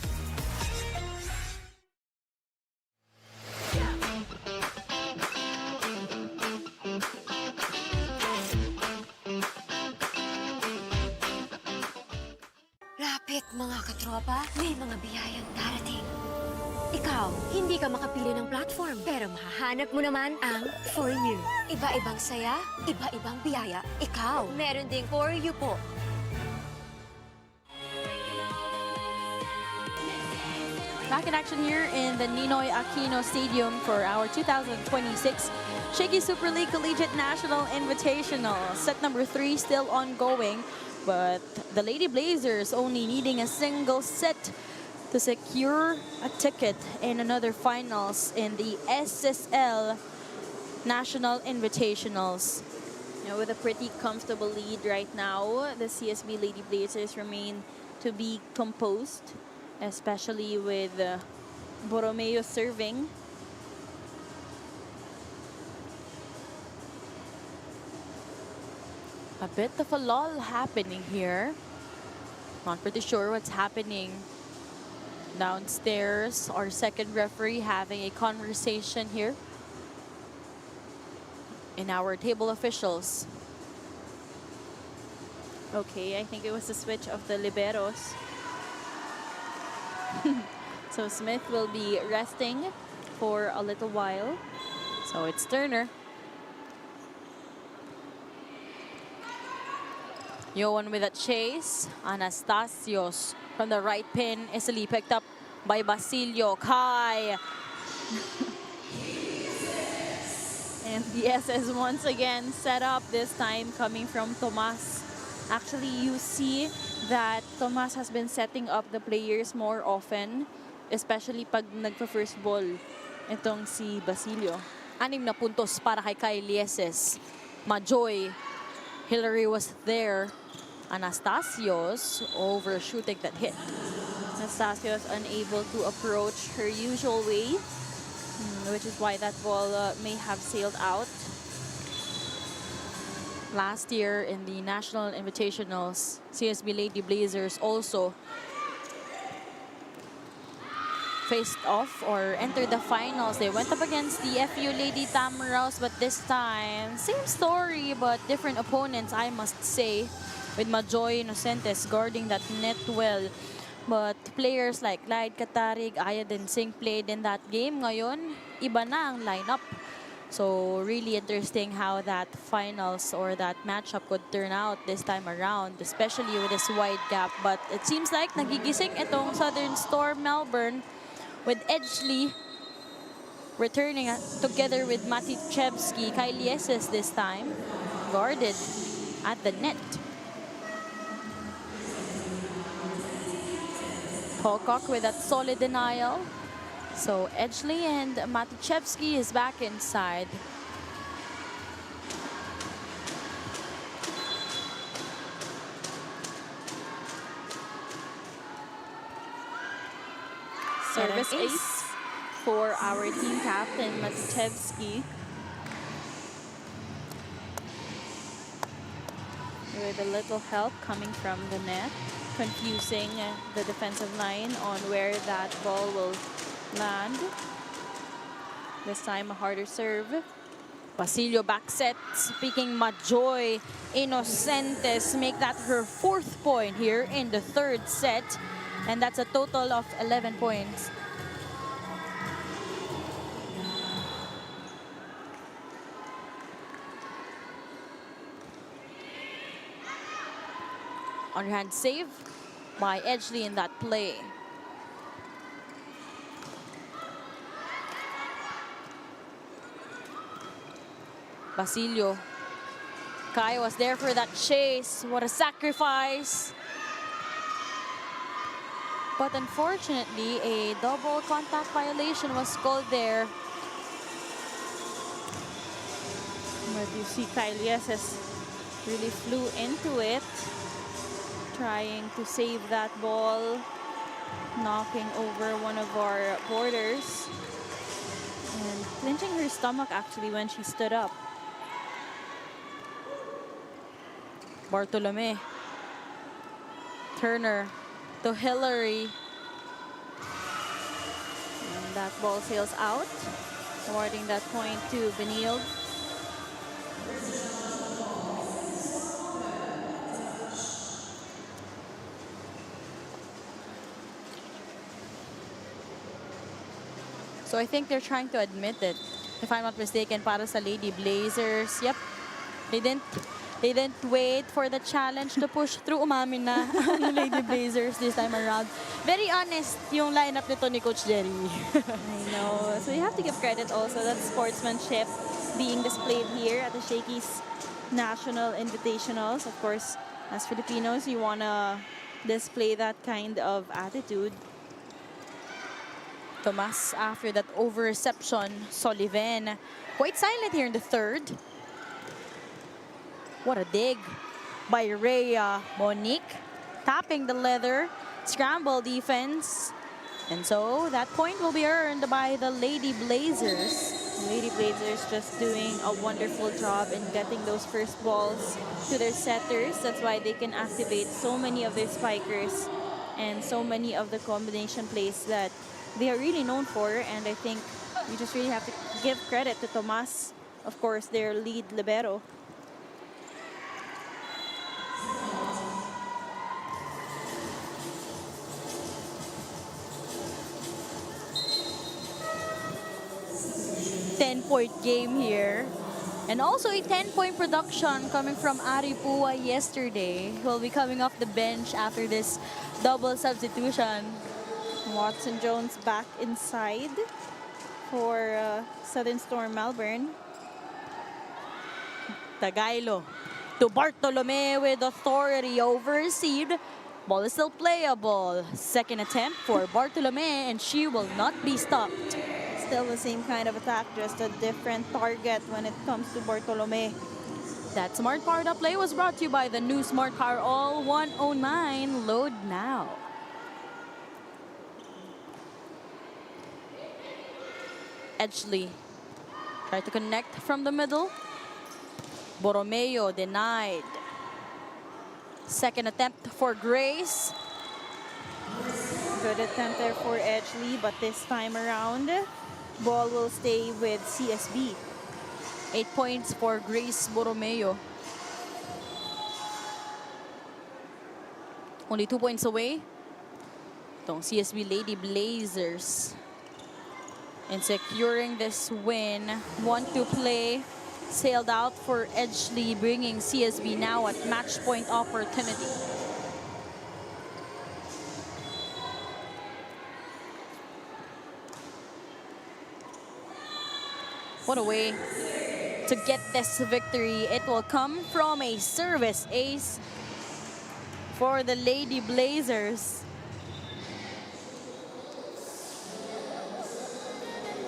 Lapit mga katropa, may mga biyayang darating. Ikaw, hindi ka makapili ng platform, pero mahahanap mo naman ang For You. Iba-ibang saya, iba-ibang biyaya. Ikaw, meron ding For You po.
Back in action here in the Ninoy Aquino Stadium for our 2026 Shakey Super League Collegiate National Invitational. Set number 3 still ongoing, but the Lady Blazers only needing a single set to secure a ticket in another finals in the SSL National Invitationals.
Now, with a pretty comfortable lead right now, the CSB Lady Blazers remain to be composed, especially with Borromeo serving.
A bit of a lull happening here. Not pretty sure what's happening downstairs. Our second referee having a conversation here in our table officials.
Okay, I think it was the switch of the liberos. So Smith will be resting for a little while.
So it's Turner. Yoan with a chase. Anastasios from the right pin. Easily picked up by Basilio. Kai.
And the SS once again set up, this time coming from Tomas. Actually, you see that Tomas has been setting up the players more often, especially pag nagpa-first ball itong si Basilio.
6 na puntos para kay Kai Lieses. Majoy. Hillary was there. Anastasios overshooting that hit.
Anastasios unable to approach her usual way, which is why that ball may have sailed out.
Last year in the National Invitationals, CSB Lady Blazers also faced off or entered the finals. They went up against the FU Lady Tamaraws, but this time, same story but different opponents, I must say, with Majoy Inocentes guarding that net well. But players like Clyde Katarig, Aya Densing played in that game. Ngayon, iba na ang lineup. So really interesting how that finals or that matchup could turn out this time around, especially with this wide gap. But it seems like nagigising itong Southern Storm Melbourne with Edgley returning together with Matichevsky. Kailieses this time guarded at the net. Pocock with that solid denial. So Edgley and Matichevsky is back inside.
Service ace for our team captain, Matichevsky. With a little help coming from the net, confusing the defensive line on where that ball will land. This time a harder serve.
Basilio back set, speaking Majoy Inocentes make that her 4th point here in the 3rd set. And that's a total of 11 points. Underhand save by Edgley in that play. Basilio. Kai was there for that chase. What a sacrifice. But unfortunately, a double contact violation was called there.
But you see Kailieses really flew into it, trying to save that ball, knocking over one of our boarders and clenching her stomach actually when she stood up.
Bartolome. Turner to Hillary.
And that ball sails out, awarding that point to Benilde.
So I think they're trying to admit it, if I'm not mistaken, para sa Lady Blazers. Yep, they didn't wait for the challenge to push through. Umamin na ang Lady Blazers this time around. Very honest yung lineup nito ni Coach Jerry.
I know. So you have to give credit also. That sportsmanship being displayed here at the Shakey's National Invitationals. Of course, as Filipinos, you want to display that kind of attitude.
Tomas, after that over-reception, Soliven quite silent here in the 3rd. What a dig by Rhea. Monique tapping the leather. Scramble defense. And so that point will be earned by the Lady Blazers.
Lady Blazers just doing a wonderful job in getting those first balls to their setters. That's why they can activate so many of their spikers and so many of the combination plays that they are really known for. And I think you just really have to give credit to Tomas, of course, their lead libero.
Point game here. And also a 10-point production coming from Ari Pua yesterday. He'll be coming off the bench after this double substitution.
Watson Jones back inside for Southern Storm Melbourne.
Tagailo to Bartolome with authority over receive. Ball is still playable. Second attempt for Bartolome and she will not be stopped.
Still the same kind of attack, just a different target when it comes to Bartolome.
That Smart Powered Up play was brought to you by the new Smart Power All 109. Load now. Edgley try to connect from the middle. Borromeo denied. Second attempt for Grace.
Good attempt there for Edgley, but this time around, ball will stay with CSB.
8 points for Grace Borromeo. Only 2 points away. Itong CSB Lady Blazers. in securing this win. 1-2 play sailed out for Edgley, bringing CSB now at match point opportunity. What a way to get this victory. It will come from a service ace for the Lady Blazers.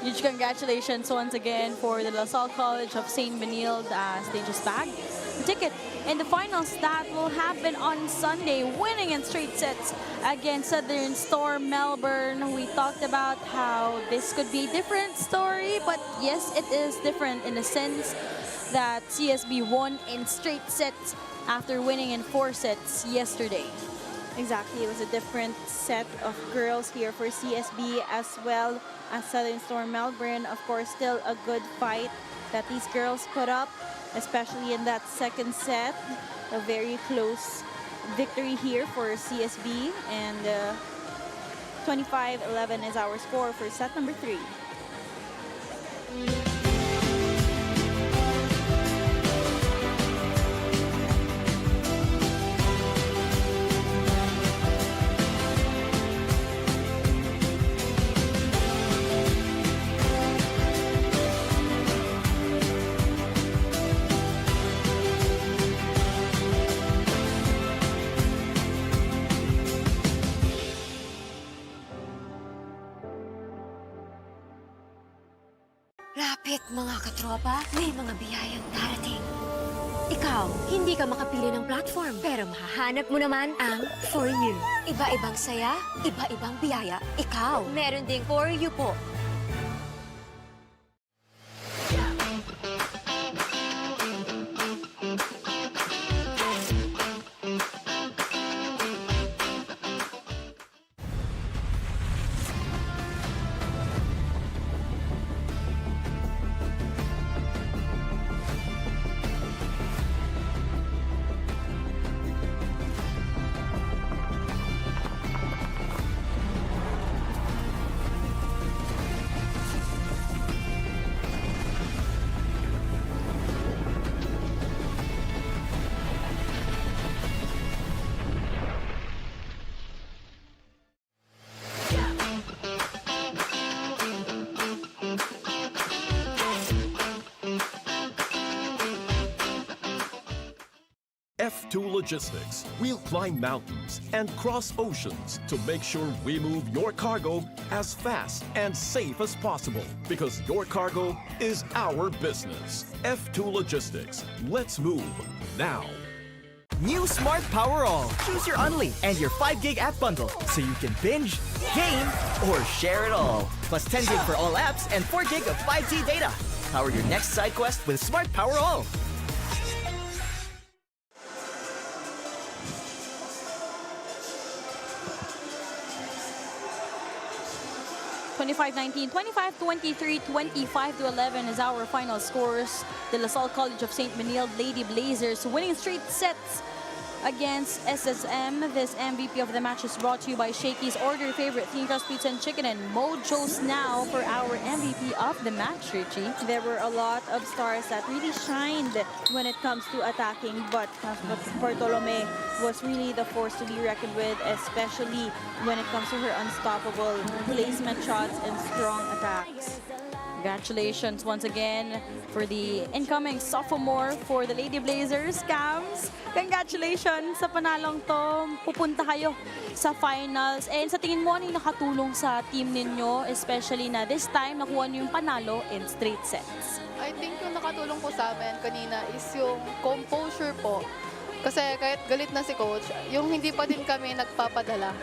Huge congratulations once again for the LaSalle College of Saint Benilde as they just bagged the ticket in the finals that will happen on Sunday, winning in straight sets against Southern Storm Melbourne. We talked about how this could be a different story, but yes, it is different in the sense that CSB won in straight sets after winning in 4 sets yesterday.
Exactly, it was a different set of girls here for CSB as well as Southern Storm Melbourne. Of course, still a good fight that these girls put up, especially in that second set. A very close victory here for CSB, and 25-11 is our score for set number 3.
Lapit mga katropa, may mga biyayang darating. Ikaw, hindi ka makapili ng platform, pero mahahanap mo naman ang For You. Iba-ibang saya, iba-ibang biyaya. Ikaw, meron ding For You po.
F2 Logistics. We'll climb mountains and cross oceans to make sure we move your cargo as fast and safe as possible, because your cargo is our business. F2 Logistics. Let's move now.
New Smart Power All. Choose your Unli and your 5 gig app bundle so you can binge, game, or share it all. Plus 10 gig for all apps and 4 gig of 5G data. Power your next side quest with Smart Power All.
25-19, 25-23, 25-11 is our final scores. The LaSalle College of Saint Benilde Lady Blazers winning straight sets against SSM. This MVP of the match is brought to you by Shakey's Order Favorite Thin Crust Pizza and Chicken, and Mojo's now for our MVP of the match, Richie.
There were a lot of stars that really shined when it comes to attacking, but Bartolome was really the force to be reckoned with, especially when it comes to her unstoppable placement shots and strong attacks.
Congratulations once again for the incoming sophomore for the Lady Blazers, Cams. Congratulations sa panalong to. Pupunta kayo sa finals. And sa tingin mo, ano yung nakatulong sa team ninyo, especially na this time nakuha niyo yung panalo in straight sets?
I think yung nakatulong po sa amin kanina is yung composure po. Kasi kahit galit na si coach, yung hindi pa din kami nagpapadala.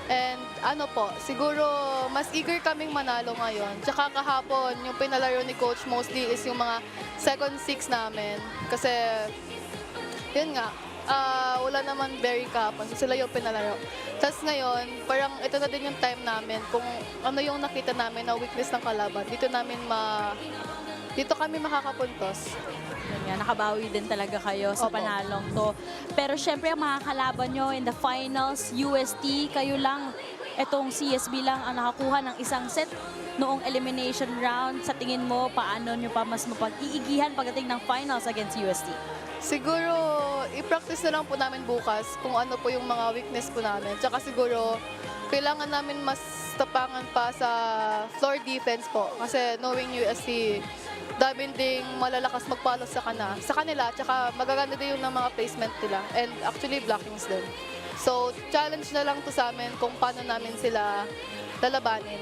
And ano po, siguro mas eager kaming manalo ngayon. Tsaka kahapon, yung pinalaro ni coach mostly is yung mga second six namin. Kasi, yun nga, wala naman very kahapon. So sila yung pinalaro. Tapos ngayon, parang ito na din yung time namin. Kung ano yung nakita namin na weakness ng kalaban, dito kami makakapuntos.
Yan, nakabawi din talaga kayo sa panalong to. Pero syempre, ang makakalaban nyo in the finals, UST, kayo lang, itong CSB lang ang nakakuha ng isang set noong elimination round. Sa tingin mo, paano nyo pa mas mapag-iigihan pagdating ng finals against UST?
Siguro, i-practice na lang po namin bukas kung ano po yung mga weakness po namin. Tsaka siguro, kailangan namin mas tapangan pa sa floor defense po. Kasi knowing USC, dami ding malalakas magpalos sa kanila. Tsaka magaganda din yung ng mga placement nila. And actually, blockings din. So, challenge na lang to sa amin kung paano namin sila lalabanin.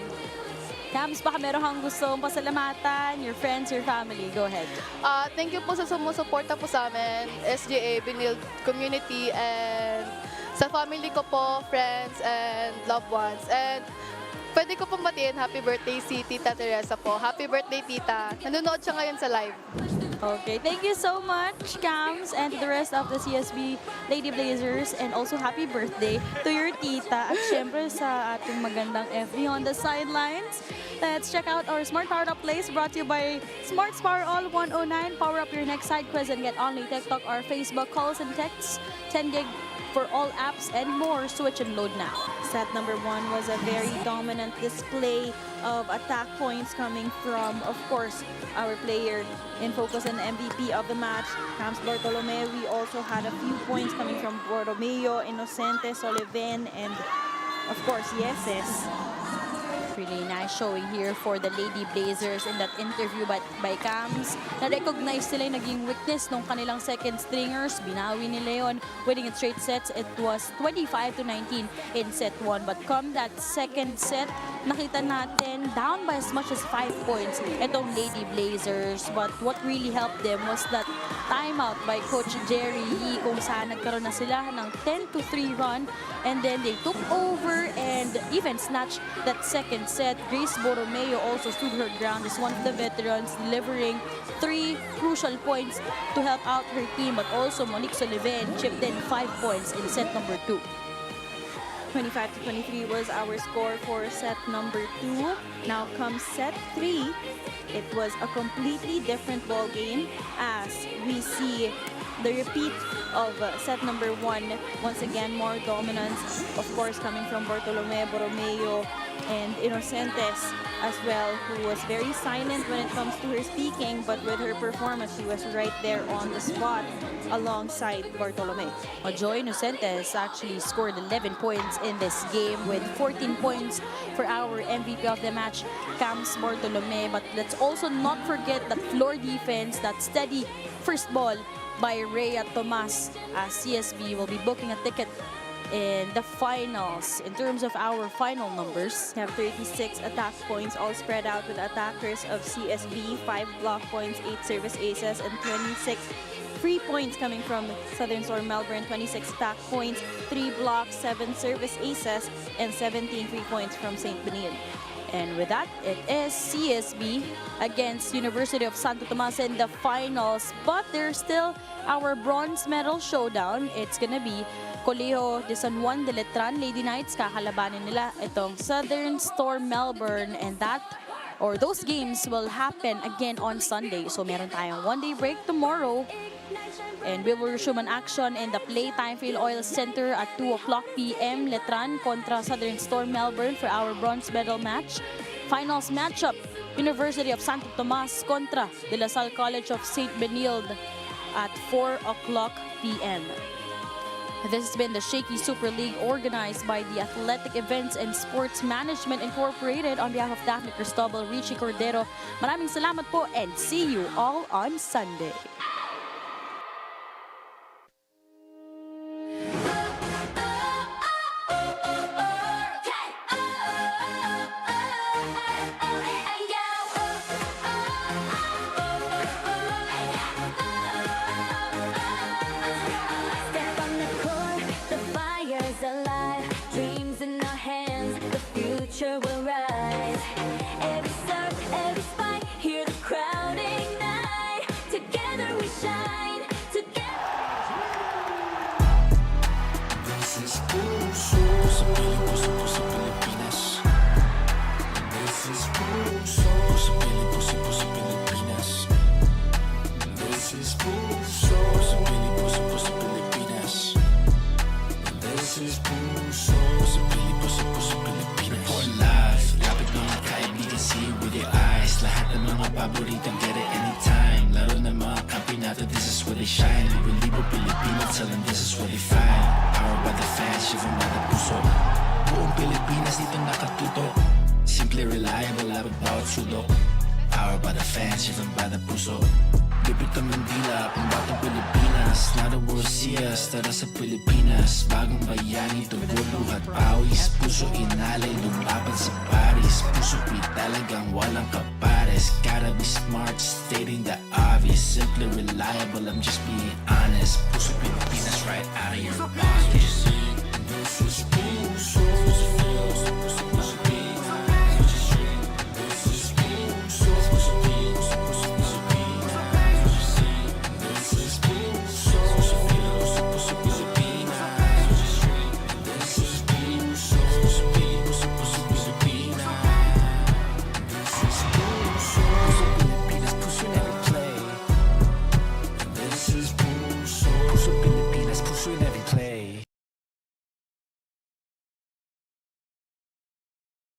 Cams, baka meron kang gustong pasalamatan, your friends, your family. Go ahead.
Thank you po sa sumusuporta po sa amin, SGA, Benilde community, and sa family ko po, friends, and loved ones. And pwede ko pong batiin, happy birthday si Tita Teresa po. Happy birthday, Tita. Nanonood siya ngayon sa live.
Okay, thank you so much, Cams, and to the rest of the CSB Lady Blazers, and also happy birthday to your tita, at syempre sa ating magandang FB on the sidelines. Let's check out our Smart Power Up plays brought to you by Smart Power All 109. Power up your next side quiz and get only TikTok or Facebook calls and texts. 10 gig for all apps and more. Switch and load now. Set number 1 was a very dominant display of attack points coming from, of course, our player in focus and MVP of the match, Cams Bartolome. We also had a few points coming from Borromeo, Inocente, Soliven, and of course, Yeses. Really nice showing here for the Lady Blazers in that interview by Cams. Na-recognize sila yung naging weakness ng kanilang second stringers. Binawi nila yun, winning in straight sets. It was 25-19 in set 1. But come that second set, nakita natin down by as much as 5 points itong Lady Blazers. But what really helped them was that timeout by Coach Jerry Yee, kung saan nagkaroon na sila ng 10-3 run, and then they took over and even snatched that second set. Grace Borromeo also stood her ground as one of the veterans, delivering 3 crucial points to help out her team, but also Monique Sullivan chipped in 5 points in set number 2. 25-23 was our score for set number 2. Now comes set 3. It was a completely different ball game as we see the repeat of set number 1. Once again, more dominance, of course, coming from Bartolome, Borromeo, and Inocentes as well, who was very silent when it comes to her speaking, but with her performance, she was right there on the spot alongside Bartolome. Joy Inocentes actually scored 11 points in this game with 14 points for our MVP of the match, Cams Bartolome. But let's also not forget that floor defense, that steady first ball by Rhea Tomas, as CSB will be booking a ticket in the finals. In terms of our final numbers, we have 36 attack points, all spread out with attackers of CSB, 5 block points, 8 service aces, and 26 free points coming from Southern Storm Melbourne, 26 attack points, 3 blocks, 7 service aces, and 17 free points from Saint Benilde. And with that, it is CSB against University of Santo Tomas in the finals. But there's still our bronze medal showdown. It's gonna be Colegio de San Juan de Letran Lady Knights. Kakalabanin nila itong Southern Storm Melbourne, and those games will happen again on Sunday. So meron tayong one-day break tomorrow. And we will resume an action in the Playtime Fuel Oil Center at 2 o'clock p.m. Letran kontra Southern Storm Melbourne for our bronze medal match. Finals matchup, University of Santo Tomas kontra De La Salle College of Saint Benilde at 4 o'clock p.m. This has been the Shakey Super League organized by the Athletic Events and Sports Management Incorporated on behalf of Daphne Cristobal, Richie Cordero. Maraming salamat po and see you all on Sunday.
Step on the court, the fire's alive. Dreams in our hands, the future will rise. Every serve, every spike, hear the crowd ignite. Together we shine, together.
This is puso sa Pilipinas. This is puso sa Pilipinas. This is puso sa Pilipinas. This is puso sa Pilipinas. Report live. Kapit mga kaibigan, see it with your eyes. Lahat ng mga paboritong get it anytime. Laro ng mga kampi nato, this is where they shine. Libo-libo Pilipino, tell them this is where they find. Powered by the fans, shivan by the puso. Buong Pilipinas dito nakatuto. Simply reliable, laban bawat sulok. Powered by the fans, shivan by the puso. Bibito Mandila, pambatang Pilipinas. Now the world see us, tara sa Pilipinas. Bagong bayani, tubo, luhat, pawis. Puso inalay, lumaban sa Paris. Puso talagang walang kapares. Gotta be smart, stating the obvious. Simply reliable, I'm just being honest. Puso Pilipinas right out of your pocket.